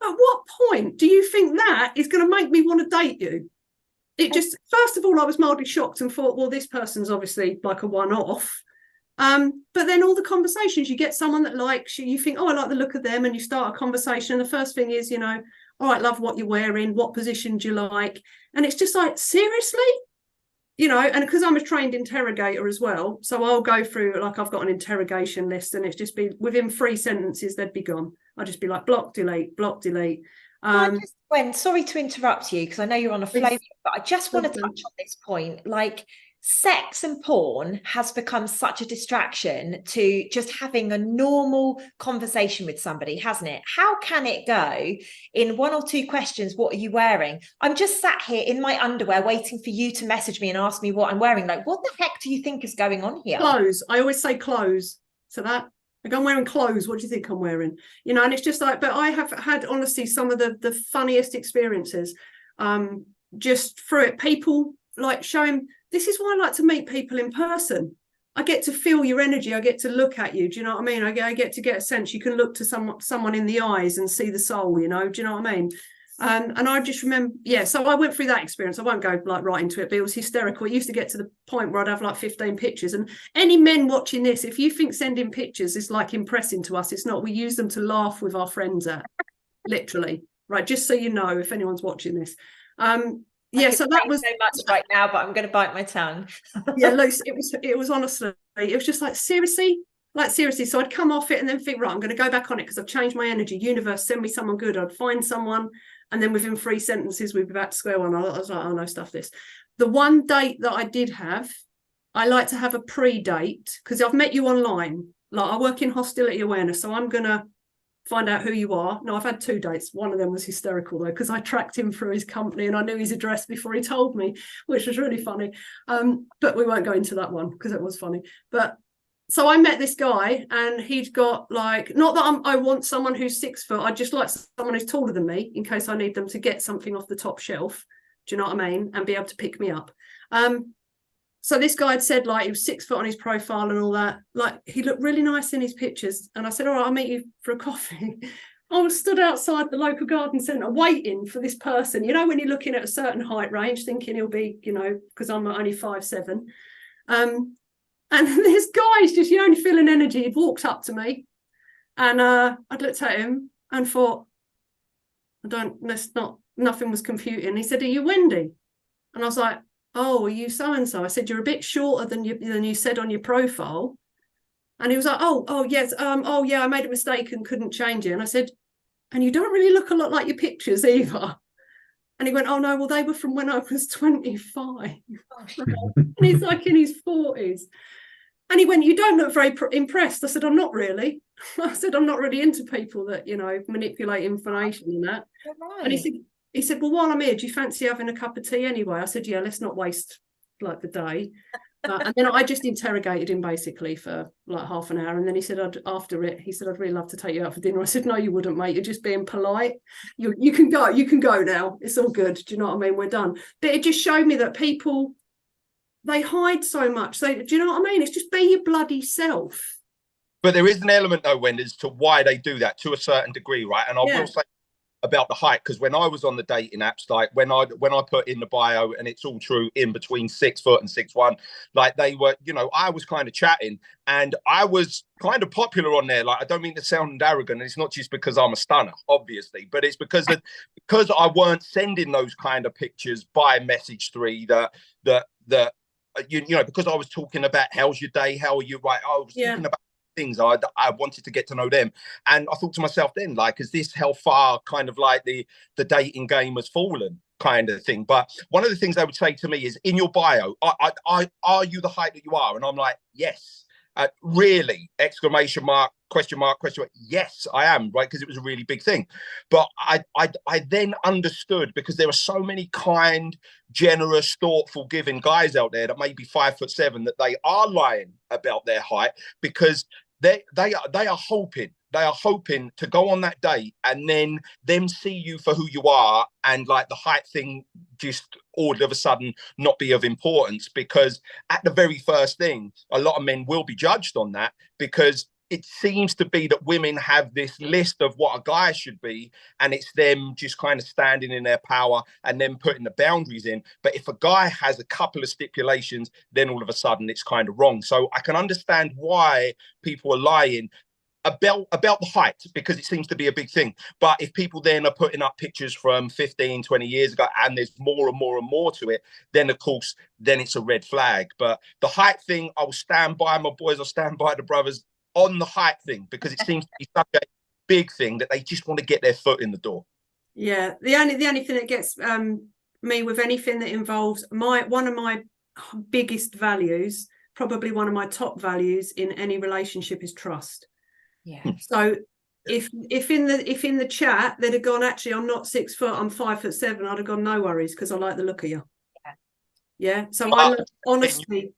at what point do you think that is going to make me want to date you? It just, first of all, I was mildly shocked and thought, well, this person's obviously like a one-off. But then all the conversations, you get someone that likes you, you think, oh, I like the look of them, and you start a conversation. And the first thing is, all right, love what you're wearing, what position do you like? And it's just like, seriously? And because I'm a trained interrogator as well, so I'll go through, like, I've got an interrogation list, and it's just be within 3 sentences, they'd be gone. I'd just be like, block, delete, block, delete. Sorry to interrupt you, because I know you're on a flow, but I just want to touch on this point. Like, sex and porn has become such a distraction to just having a normal conversation with somebody, hasn't it? How can it go in 1 or 2 questions? What are you wearing? I'm just sat here in my underwear waiting for you to message me and ask me what I'm wearing. Like, what the heck do you think is going on here? Clothes. I always say clothes. So that, like, I'm wearing clothes. What do you think I'm wearing? You know, and it's just like, but I have had, honestly, some of the funniest experiences just through it. People like showing, this is why I like to meet people in person. I get to feel your energy. I get to look at you. Do you know what I mean? I get to get a sense. You can look to someone in the eyes and see the soul, you know, do you know what I mean? And I just remember, yeah, so I went through that experience. I won't go like right into it, but it was hysterical. It used to get to the point where I'd have like 15 pictures. And any men watching this, if you think sending pictures is like impressing to us, it's not. We use them to laugh with our friends at, literally, right? Just so you know, if anyone's watching this. Yeah, so that was so much right now, but I'm going to bite my tongue. Yeah, Luce, it was honestly, it was just like seriously. So I'd come off it and then think, right, I'm going to go back on it because I've changed my energy. Universe, send me someone good. I'd find someone, and then within 3 sentences we'd be back to square one. I was like, oh no, stuff this. The one date that I did have, I like to have a pre-date because I've met you online. Like, I work in hostility awareness, so I'm gonna find out who you are. No, I've had 2 dates. One of them was hysterical though, because I tracked him through his company and I knew his address before he told me, which was really funny. But we won't go into that one because it was funny. But so I met this guy and he'd got like, not that I want someone who's 6 foot. I just like someone who's taller than me in case I need them to get something off the top shelf. Do you know what I mean? And be able to pick me up. So this guy had said like he was 6 foot on his profile and all that. Like, he looked really nice in his pictures. And I said, all right, I'll meet you for a coffee. I was stood outside the local garden centre waiting for this person. You know, when you're looking at a certain height range, thinking he'll be, you know, because I'm only 5'7". And this guy's just, you only feeling energy. He'd walked up to me and I'd looked at him and thought, nothing was computing. He said, are you Wendy? And I was like, oh, are you so-and-so? I said, you're a bit shorter than you said on your profile. And he was like, oh, yes. Oh, yeah, I made a mistake and couldn't change it. And I said, and you don't really look a lot like your pictures either. And he went, oh, no, well, they were from when I was 25. And he's like in his 40s. And he went, you don't look very impressed. I said, I'm not really. I said, I'm not really into people that, you know, manipulate information and that. Right. And he said, well, while I'm here, do you fancy having a cup of tea anyway? I said, yeah, let's not waste like the day. And then I just interrogated him basically for like half an hour. And then he said, after it, he said, I'd really love to take you out for dinner. I said, no, you wouldn't, mate. You're just being polite. You can go now. It's all good. Do you know what I mean? We're done. But it just showed me that people, they hide so much. So do you know what I mean? It's just be your bloody self. But there is an element though, Wendy, as to why they do that to a certain degree, right? And I will say about the height, because when I was on the dating apps, like when I put in the bio, and it's all true, in between 6 foot and 6'1", like they were, you know, I was kind of chatting and I was kind of popular on there. Like, I don't mean to sound arrogant, and it's not just because I'm a stunner, obviously, but it's because I weren't sending those kind of pictures by message 3 that you know, because I was talking about how's your day, how are you, right? I was talking about things I wanted to get to know them, and I thought to myself then, like, is this how far kind of like the dating game has fallen, kind of thing? But one of the things they would say to me is, in your bio, are you the height that you are? And I'm like, yes. Really? Exclamation mark, question mark, question mark. Yes, I am, right? Because it was a really big thing. But I then understood, because there are so many kind, generous, thoughtful, giving guys out there that may be 5'7", that they are lying about their height, because they are hoping to go on that date and then them see you for who you are, and like the height thing just all of a sudden not be of importance, because at the very first thing, a lot of men will be judged on that, because it seems to be that women have this list of what a guy should be, and it's them just kind of standing in their power and then putting the boundaries in. But if a guy has a couple of stipulations, then all of a sudden it's kind of wrong. So I can understand why people are lying about the height, because it seems to be a big thing. But if people then are putting up pictures from 15, 20 years ago, and there's more and more and more to it, then of course, then it's a red flag. But the height thing, I will stand by my boys, I'll stand by the brothers on the height thing, because it seems to be such a big thing that they just want to get their foot in the door. Yeah, the only thing that gets me with anything that involves one of my biggest values, probably one of my top values in any relationship, is trust. Yeah. So if in the chat they'd have gone, actually, I'm not 6 foot, I'm 5'7", I'd have gone, no worries, because I like the look of you. Yeah. So I love honesty.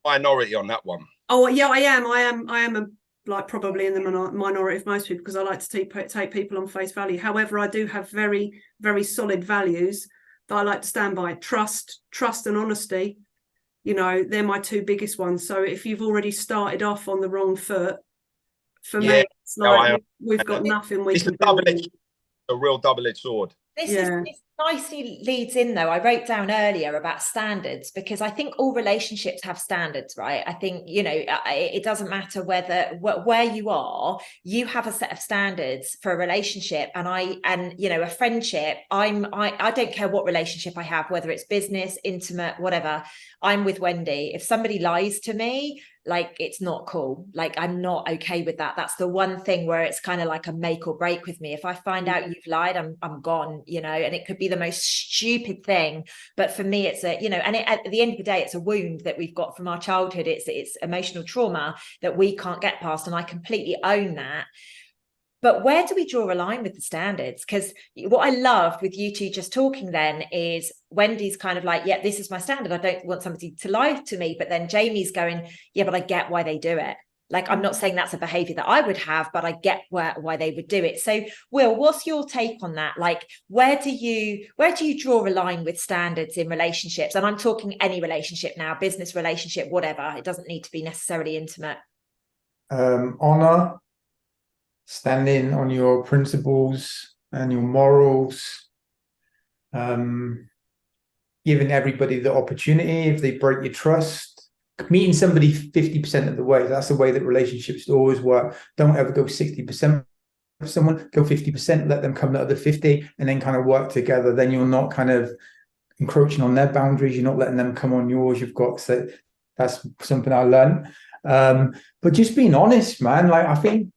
Minority on that one. Oh yeah, I am a, like, probably in the minority of most people, because I like to take people on face value. However, I do have very, very solid values that I like to stand by. Trust and honesty. You know, they're my two biggest ones. So if you've already started off on the wrong foot, for me, it's like we've got nothing we can build. A real double-edged sword. This nicely leads in, though. I wrote down earlier about standards, because I think all relationships have standards, right? I think, you know, it doesn't matter where you are, you have a set of standards for a relationship. And you know, a friendship, I don't care what relationship I have, whether it's business, intimate, whatever. I'm with Wendy. If somebody lies to me, like, it's not cool. Like, I'm not okay with that. That's the one thing where it's kind of like a make or break with me. If I find out you've lied, I'm gone, you know. And it could be the most stupid thing, but for me, it's a, you know, and at the end of the day, it's a wound that we've got from our childhood. It's emotional trauma that we can't get past, and I completely own that. But where do we draw a line with the standards? Because what I loved with you two just talking then is Wendy's kind of like, yeah, this is my standard. I don't want somebody to lie to me. But then Jamie's going, yeah, but I get why they do it. Like, I'm not saying that's a behavior that I would have, but I get why they would do it. So, Will, what's your take on that? Like, where do you draw a line with standards in relationships? And I'm talking any relationship now, business relationship, whatever. It doesn't need to be necessarily intimate. Honor, standing on your principles and your morals, giving everybody the opportunity if they break your trust, meeting somebody 50% of the way. That's the way that relationships always work. Don't ever go 60% for someone, go 50%, let them come to the other 50, and then kind of work together. Then you're not kind of encroaching on their boundaries, you're not letting them come on yours. You've got, so that's something I learned. But just being honest, man. Like, I think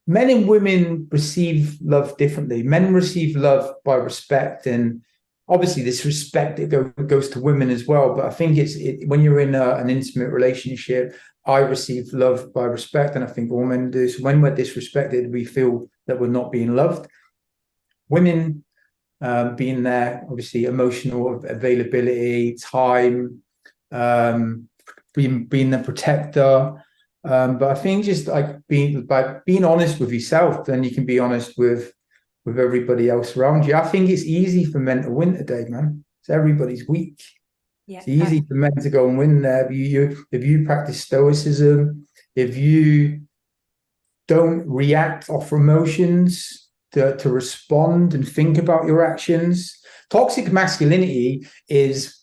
men and women receive love differently. Men receive love by respect, and obviously this respect, it goes to women as well. But I think when you're in an intimate relationship, I receive love by respect, and I think all men do. So when we're disrespected, we feel that we're not being loved. Women being there, obviously emotional availability, time, being the protector. But I think just like being honest with yourself, then you can be honest with everybody else around you. I think it's easy for men to win today, man. So everybody's weak. Yeah, it's easy for men to go and win there. If you practice stoicism, if you don't react off emotions, to respond and think about your actions. Toxic masculinity is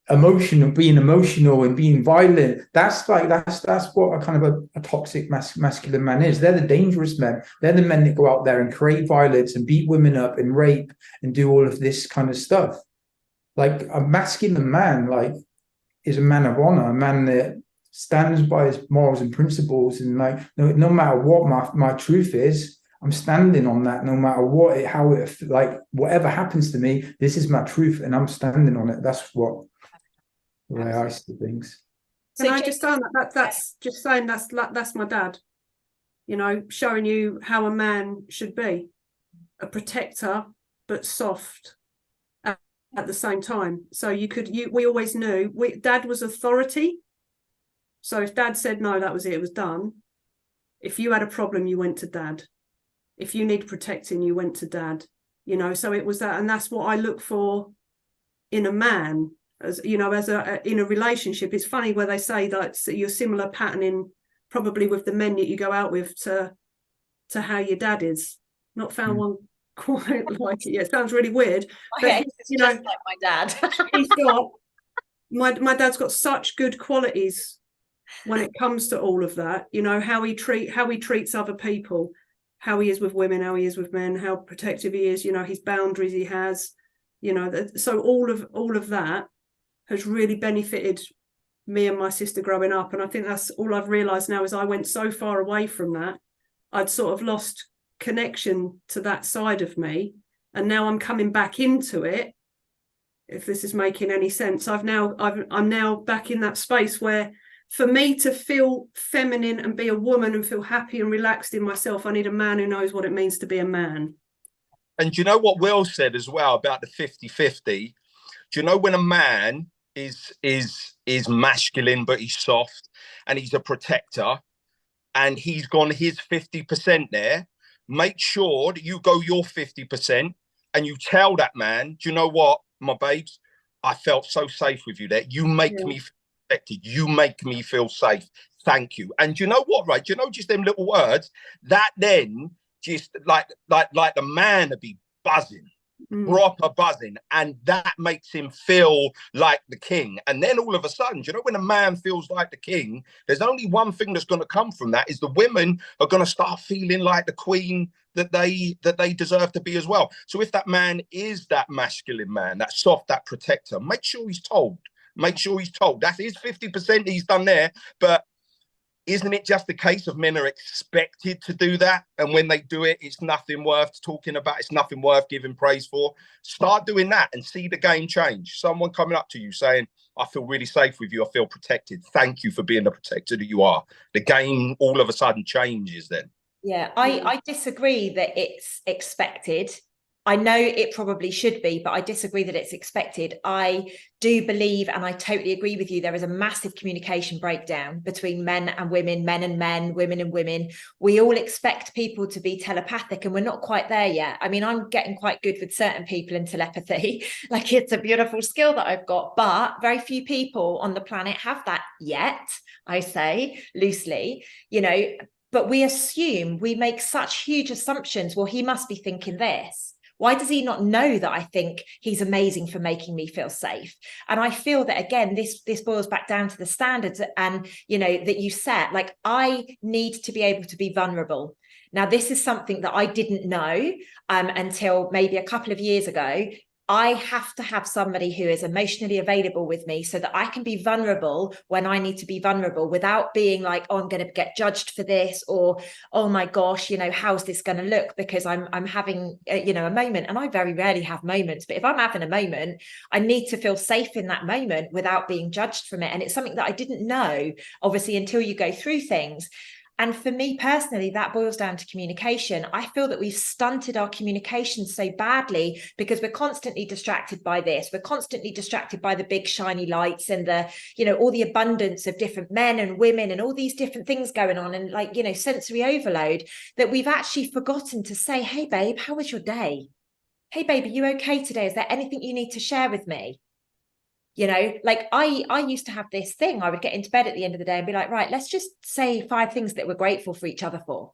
being emotional and being violent. That's what a kind of a toxic masculine man is. They're the dangerous men. They're the men that go out there and create violence and beat women up and rape and do all of this kind of stuff. Like, a masculine man, like, is a man of honor, a man that stands by his morals and principles, and like, no matter what my truth is, I'm standing on that. No matter whatever happens to me, this is my truth, and I'm standing on it. That's the way I see things. Can I just say that's just saying that's my dad. You know, showing you how a man should be, a protector but soft at the same time. So we always knew Dad was authority. So if Dad said no, that was it. It was done. If you had a problem, you went to Dad. If you need protecting, you went to Dad. You know, so it was that, and that's what I look for in a man. As you know, in a relationship. It's funny where they say that you're similar patterning probably with the men that you go out with to how your dad is. Not found one quite like it. Yeah, it sounds really weird. Okay, but, you know, just like my dad. He's got my dad's got such good qualities when it comes to all of that. You know, how he treats other people, how he is with women, how he is with men, how protective he is. You know, his boundaries he has. You know, so all of that has really benefited me and my sister growing up. And I think that's all I've realized now, is I went so far away from that. I'd sort of lost connection to that side of me. And now I'm coming back into it. if this is making any sense. I'm now back in that space where, for me to feel feminine and be a woman and feel happy and relaxed in myself, I need a man who knows what it means to be a man. And do you know what Will said as well about the 50-50? Do you know when a man is masculine, but he's soft and he's a protector and he's gone his 50% there, make sure that you go your 50% and you tell that man, do you know what, my babes, I felt so safe with you there. You make me feel protected. You make me feel safe. Thank you. And do you know what, right? Do you know just them little words that then just like the man would be buzzing, proper buzzing, and that makes him feel like the king. And then all of a sudden, you know, when a man feels like the king, there's only one thing that's going to come from that, is the women are going to start feeling like the queen that they deserve to be as well. So if that man is that masculine man, that soft, that protector, make sure he's told. Make sure he's told. That's his 50% he's done there. But isn't it just a case of men are expected to do that? And when they do it, it's nothing worth talking about. It's nothing worth giving praise for. Start doing that and see the game change. Someone coming up to you saying, I feel really safe with you. I feel protected. Thank you for being the protector that you are. The game all of a sudden changes then. Yeah, I disagree that it's expected. I know it probably should be, but I disagree that it's expected. I do believe, and I totally agree with you, there is a massive communication breakdown between men and women, men and men, women and women. We all expect people to be telepathic, and we're not quite there yet. I mean, I'm getting quite good with certain people in telepathy. Like, it's a beautiful skill that I've got, but very few people on the planet have that yet, I say loosely, you know. But we make such huge assumptions. Well, he must be thinking this. Why does he not know that I think he's amazing for making me feel safe? And I feel that, again, this boils back down to the standards and, you know, that you set. Like, I need to be able to be vulnerable. Now, this is something that I didn't know until maybe a couple of years ago. I have to have somebody who is emotionally available with me so that I can be vulnerable when I need to be vulnerable, without being like, oh, I'm going to get judged for this, or, oh my gosh, you know, how's this going to look because I'm having, you know, a moment. And I very rarely have moments, but if I'm having a moment, I need to feel safe in that moment without being judged from it. And it's something that I didn't know, obviously, until you go through things. And for me personally, that boils down to communication. I feel that we've stunted our communication so badly because we're constantly distracted by this. We're constantly distracted by the big shiny lights and the, you know, all the abundance of different men and women and all these different things going on, and, like, you know, sensory overload, that we've actually forgotten to say, hey, babe, how was your day? Hey, babe, are you okay today? Is there anything you need to share with me? You know, like I used to have this thing. I would get into bed at the end of the day and be like, right, let's just say 5 things that we're grateful for each other for.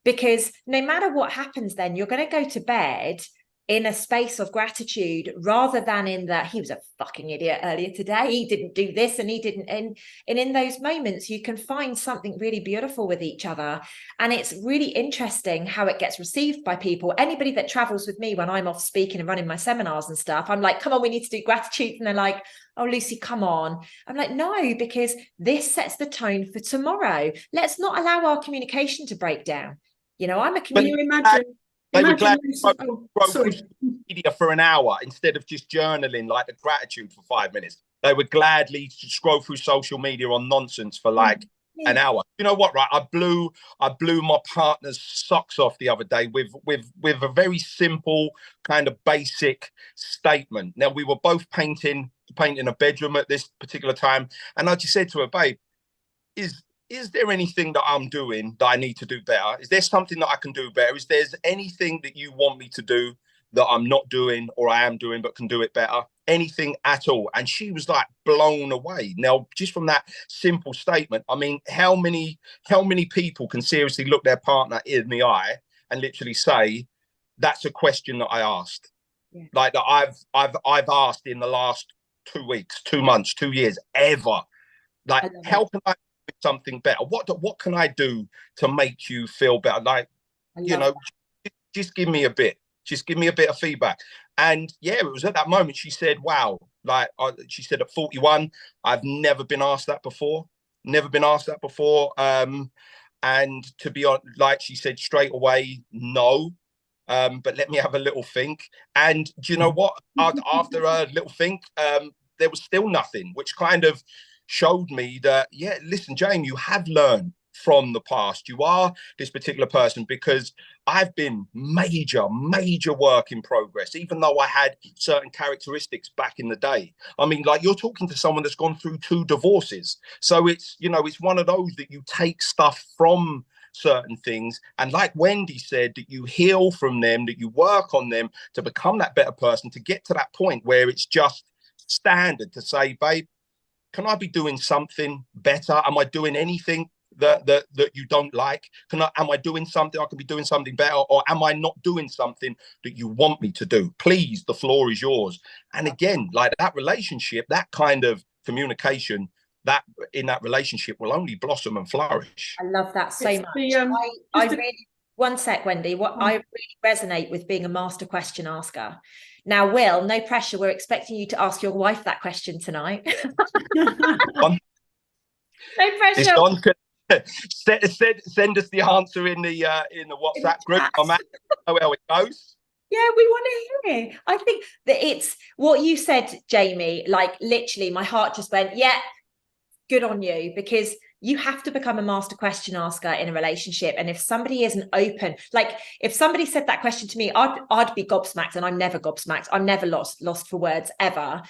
Because no matter what happens, then you're going to go to bed in a space of gratitude, rather than in that he was a fucking idiot earlier today, he didn't do this and he didn't. And in those moments, you can find something really beautiful with each other. And it's really interesting how it gets received by people. Anybody that travels with me when I'm off speaking and running my seminars and stuff, I'm like, come on, we need to do gratitude. And they're like, oh, Lucy, come on. I'm like, no, because this sets the tone for tomorrow. Let's not allow our communication to break down. You know, I'm a communicator. Can you imagine? They were glad Oh, social media for an hour instead of just journaling like the gratitude for 5 minutes. They would gladly scroll through social media on nonsense for like an hour. You know what, right? I blew my partner's socks off the other day with a very simple kind of basic statement. Now, we were both painting a bedroom at this particular time, and I just said to her, babe, is there anything that I'm doing that I need to do better? Is there something that I can do better? Is there anything that you want me to do that I'm not doing, or I am doing but can do it better? Anything at all? And she was like blown away. Now, just from that simple statement, I mean, how many people can seriously look their partner in the eye and literally say, that's a question that I asked? Yeah. Like that I've asked in the last 2 weeks, 2 months, 2 years, ever. Like, how can I do something better? What can I do to make you feel better? Like, you know, just give me a bit. Just give me a bit of feedback. And yeah, it was at that moment she said, wow, like she said, at 41, I've never been asked that before. Never been asked that before. And to be honest, like she said straight away, no. but let me have a little think. And do you know what? After a little think, there was still nothing, which kind of showed me that, yeah, listen, Jamie, you have learned from the past. You are this particular person, because I've been major work in progress, even though I had certain characteristics back in the day. I mean, like, you're talking to someone that's gone through 2 divorces. So it's, you know, it's one of those that you take stuff from certain things, and like Wendy said, that you heal from them, that you work on them to become that better person, to get to that point where it's just standard to say, babe, can I be doing something better? Am I doing anything that you don't like? Am I doing something? I can be doing something better, or am I not doing something that you want me to do? Please, the floor is yours. And again, like, that relationship, that kind of communication, that in that relationship will only blossom and flourish. I love that so much. I really, one sec, Wendy. I really resonate with being a master question asker. Now, Will, no pressure. We're expecting you to ask your wife that question tonight. No pressure. Send us the answer in the WhatsApp group. I'm at how it goes. Yeah, we want to hear. I think that it's what you said, Jamie. Like, literally, my heart just went, yeah, good on you, because you have to become a master question asker in a relationship. And if somebody isn't open, like, if somebody said that question to me, I'd be gobsmacked, and I'm never gobsmacked. I'm never lost for words ever.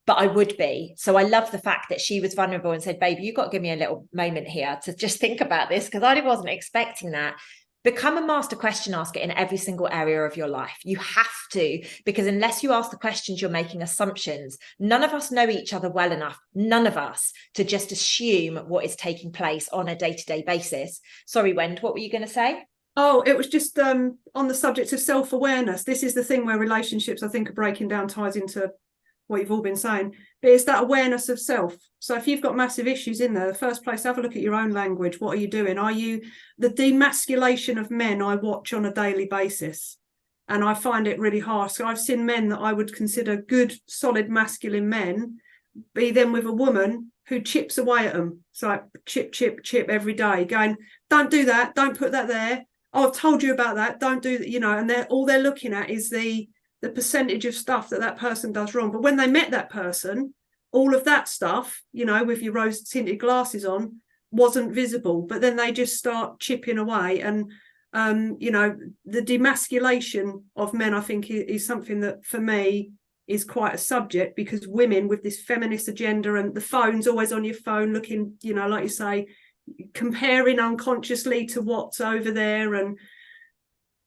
But I would be. So I love the fact that she was vulnerable and said, baby, you've got to give me a little moment here to just think about this, because I wasn't expecting that. Become a master question asker in every single area of your life. You have to, because unless you ask the questions, you're making assumptions. None of us know each other well enough, none of us, to just assume what is taking place on a day-to-day basis. Sorry, Wend, what were you going to say? Oh, it was just on the subject of self-awareness. This is the thing where relationships, I think, are breaking down, ties into what you've all been saying, but it's that awareness of self. So if you've got massive issues in there, the first place, have a look at your own language. What are you doing? Are you the demasculation of men I watch on a daily basis, and I find it really harsh. So I've seen men that I would consider good, solid, masculine men be then with a woman who chips away at them. So like chip every day, going, don't do that, don't put that there. Oh, I've told you about that, don't do that, you know. And all they're looking at is the percentage of stuff that person does wrong. But when they met that person, all of that stuff, you know, with your rose tinted glasses on, wasn't visible. But then they just start chipping away. And, you know, the demasculation of men, I think, is something that for me is quite a subject, because women with this feminist agenda, and the phone's always on your phone looking, you know, like you say, comparing unconsciously to what's over there. And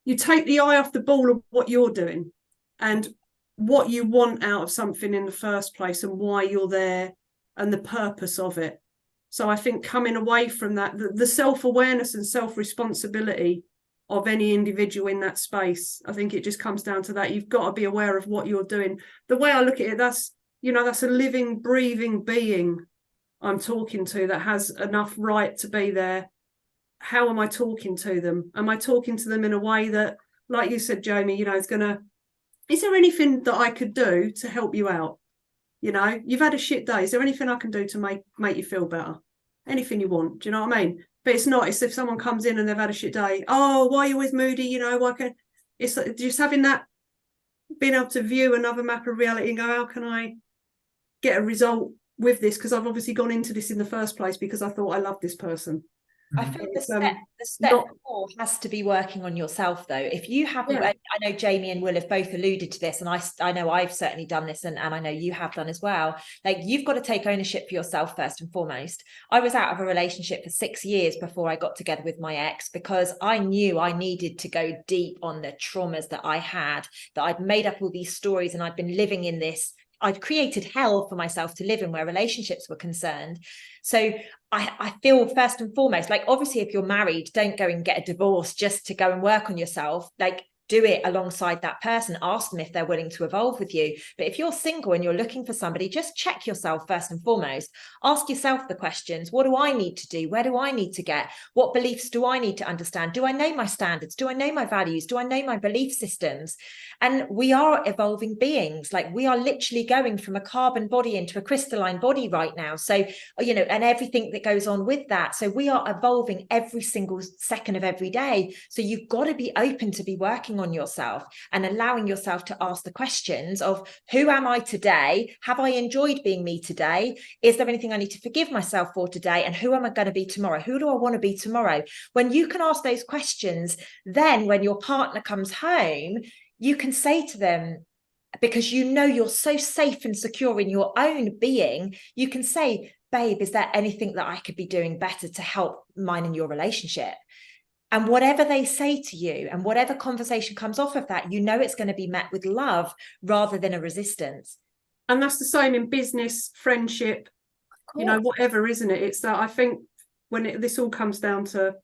you take the eye off the ball of what you're doing and what you want out of something in the first place, and why you're there, and the purpose of it. So I think coming away from that, the self-awareness and self-responsibility of any individual in that space, I think it just comes down to that. You've got to be aware of what you're doing. The way I look at it, that's a living, breathing being I'm talking to, that has enough right to be there. How am I talking to them? Am I talking to them in a way that, like you said, Jamie, you know, is there anything that I could do to help you out? You know, you've had a shit day. Is there anything I can do to make you feel better? Anything you want. Do you know what I mean? But it's not. It's if someone comes in and they've had a shit day. Oh, why are you always moody? You know, why can? It's like just having that, being able to view another map of reality and go, how can I get a result with this? Because I've obviously gone into this in the first place because I thought I loved this person. I feel the step 4 has to be working on yourself, though. If you haven't, I know Jamie and Will have both alluded to this, and I know I've certainly done this, and I know you have done as well. Like, you've got to take ownership for yourself first and foremost. I was out of a relationship for 6 years before I got together with my ex, because I knew I needed to go deep on the traumas that I had, that I'd made up all these stories, and I'd been living in this. I'd created hell for myself to live in where relationships were concerned. So I feel first and foremost, like, obviously, if you're married, don't go and get a divorce just to go and work on yourself. Like, do it alongside that person. Ask them if they're willing to evolve with you. But if you're single and you're looking for somebody, just check yourself first and foremost. Ask yourself the questions. What do I need to do? Where do I need to get? What beliefs do I need to understand? Do I know my standards? Do I know my values? Do I know my belief systems? And we are evolving beings. Like, we are literally going from a carbon body into a crystalline body right now. So, you know, and everything that goes on with that. So we are evolving every single second of every day. So you've got to be open to be working working on yourself and allowing yourself to ask the questions of, who am I today? Have I enjoyed being me today? Is there anything I need to forgive myself for today? And who am I going to be tomorrow? Who do I want to be tomorrow? When you can ask those questions, then when your partner comes home, you can say to them, because you know you're so safe and secure in your own being, you can say, babe, is there anything that I could be doing better to help mine and your relationship? And whatever they say to you and whatever conversation comes off of that, you know it's going to be met with love rather than a resistance. And that's the same in business, friendship, you know, whatever, isn't it? It's that I think when this all comes down to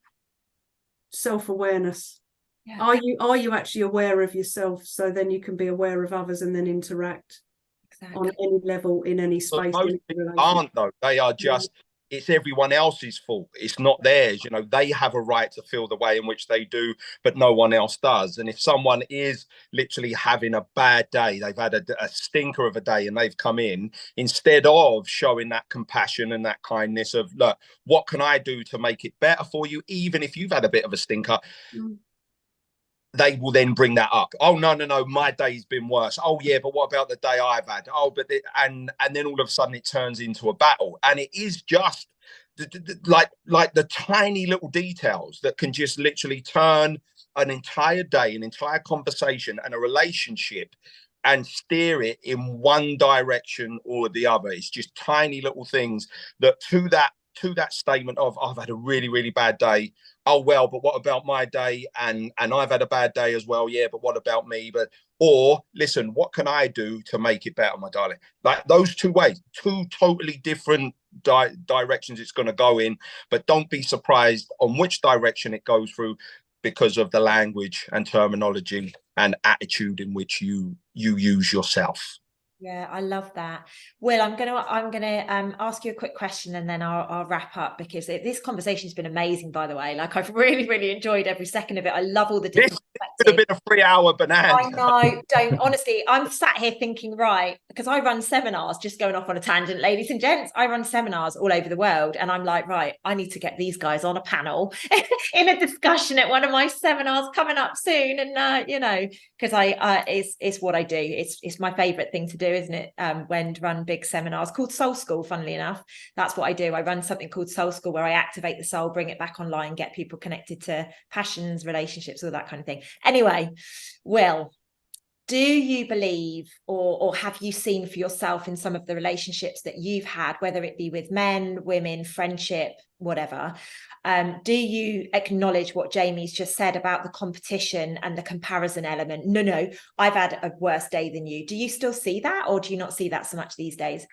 self-awareness. Yeah. Are you actually aware of yourself, so then you can be aware of others and then interact on any level in any space? But most people aren't, though. They are just, it's everyone else's fault. It's not theirs. You know, they have a right to feel the way in which they do, but no one else does. And if someone is literally having a bad day, they've had a stinker of a day and they've come in, instead of showing that compassion and that kindness of, look, what can I do to make it better for you, even if you've had a bit of a stinker? They will then bring that up. Oh, no, my day's been worse. Oh, yeah, but what about the day I've had? Oh, but and then all of a sudden it turns into a battle. And it is just like the tiny little details that can just literally turn an entire day, an entire conversation and a relationship and steer it in one direction or the other. It's just tiny little things that to that statement of, oh, I've had a really, really bad day. Oh, well, but what about my day? And I've had a bad day as well. Yeah, but what about me? Or listen, what can I do to make it better, my darling? Like those two ways, two totally different directions it's going to go in, but don't be surprised on which direction it goes through because of the language and terminology and attitude in which you use yourself. Yeah, I love that. Will, I'm gonna ask you a quick question and then I'll wrap up, because this conversation has been amazing, by the way. Like, I've really, really enjoyed every second of it. I love all the different perspectives. Could have been a 3-hour bonanza. I know, don't, honestly, I'm sat here thinking, right, because I run seminars, just going off on a tangent, ladies and gents, I run seminars all over the world, and I'm like, right, I need to get these guys on a panel in a discussion at one of my seminars coming up soon. And you know, because it's what I do. It's my favorite thing to do, isn't it? When run big seminars called Soul School, funnily enough. That's what I do. I run something called Soul School, where I activate the soul, bring it back online, get people connected to passions, relationships, all that kind of thing. Anyway, Will, do you believe, or have you seen for yourself in some of the relationships that you've had, whether it be with men, women, friendship, whatever, do you acknowledge what Jamie's just said about the competition and the comparison element? No, I've had a worse day than you. Do you still see that, or do you not see that so much these days?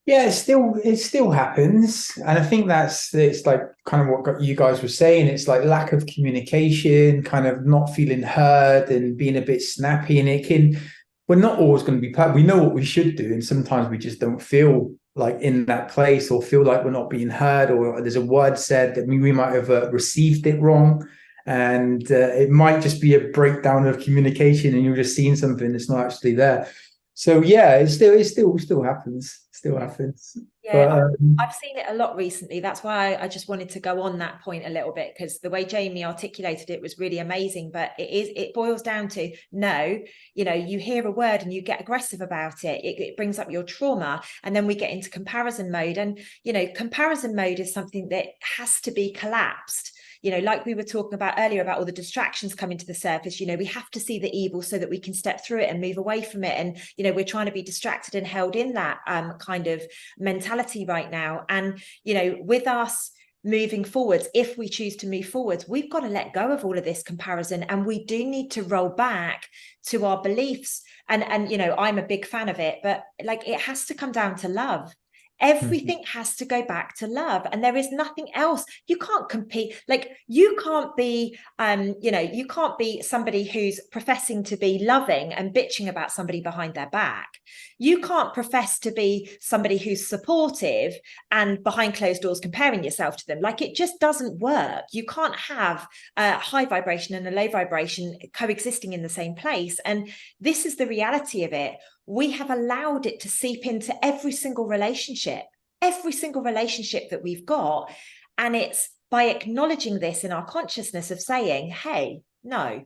Yeah, it still happens, and I think it's like kind of what you guys were saying. It's like lack of communication, kind of not feeling heard, and being a bit snappy. And we're not always going to be. We know what we should do, and sometimes we just don't feel like in that place, or feel like we're not being heard, or there's a word said that we might have received it wrong, and it might just be a breakdown of communication, and you're just seeing something that's not actually there. So yeah, it still happens. Still happens. Yeah, I've seen it a lot recently. That's why I just wanted to go on that point a little bit, because the way Jamie articulated it was really amazing. But it boils down to, no, you know, you hear a word and you get aggressive about it. It brings up your trauma, and then we get into comparison mode. And you know, comparison mode is something that has to be collapsed. You know, like we were talking about earlier about all the distractions coming to the surface, you know, we have to see the evil so that we can step through it and move away from it. And, you know, we're trying to be distracted and held in that kind of mentality right now. And, you know, with us moving forwards, if we choose to move forwards, we've got to let go of all of this comparison, and we do need to roll back to our beliefs. And, you know, I'm a big fan of it, but like, it has to come down to love. Everything has to go back to love, and there is nothing else. You can't compete. Like, you can't be you know, you can't be somebody who's professing to be loving and bitching about somebody behind their back. You can't profess to be somebody who's supportive and behind closed doors comparing yourself to them. Like, it just doesn't work. You can't have a high vibration and a low vibration coexisting in the same place. And this is the reality of it. We have allowed it to seep into every single relationship that we've got. And it's by acknowledging this in our consciousness of saying, hey, no,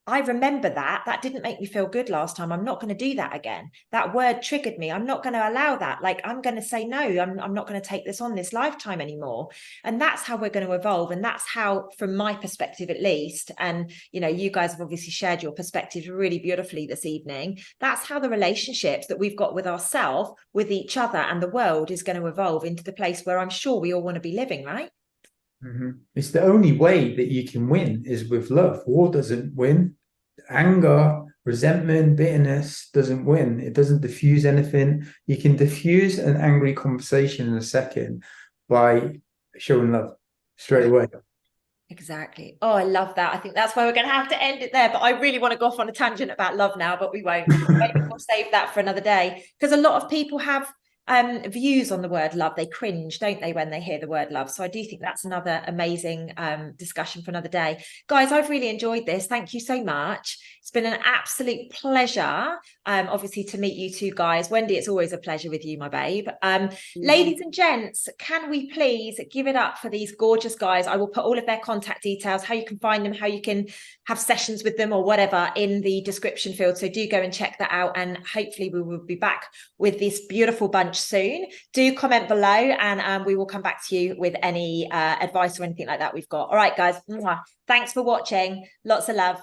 I remember that didn't make me feel good last time. I'm not going to do that again. That word triggered me. I'm not going to allow that. Like, I'm going to say no. I'm not going to take this on this lifetime anymore. And that's how we're going to evolve. And that's how, from my perspective at least, and you know, you guys have obviously shared your perspectives really beautifully this evening. That's how the relationships that we've got with ourselves, with each other, and the world is going to evolve into the place where I'm sure we all want to be living, right? It's the only way that you can win is with love. War doesn't win. Anger, resentment, bitterness doesn't win. It doesn't diffuse anything. You can diffuse an angry conversation in a second by showing love straight away. Exactly. Oh, I love that. I think that's where we're going to have to end it there. But I really want to go off on a tangent about love now, but we won't. Maybe we'll save that for another day, because a lot of people have views on the word love. They cringe, don't they, when they hear the word love? So I do think that's another amazing discussion for another day. Guys, I've really enjoyed this. Thank you so much. It's been an absolute pleasure, obviously, to meet you two guys. Wendy, it's always a pleasure with you, my babe. Ladies and gents, can we please give it up for these gorgeous guys? I will put all of their contact details, how you can find them, how you can have sessions with them or whatever, in the description field. So do go and check that out. And hopefully we will be back with this beautiful bunch soon. Do comment below, and we will come back to you with any advice or anything like that we've got. All right, guys. Thanks for watching. Lots of love.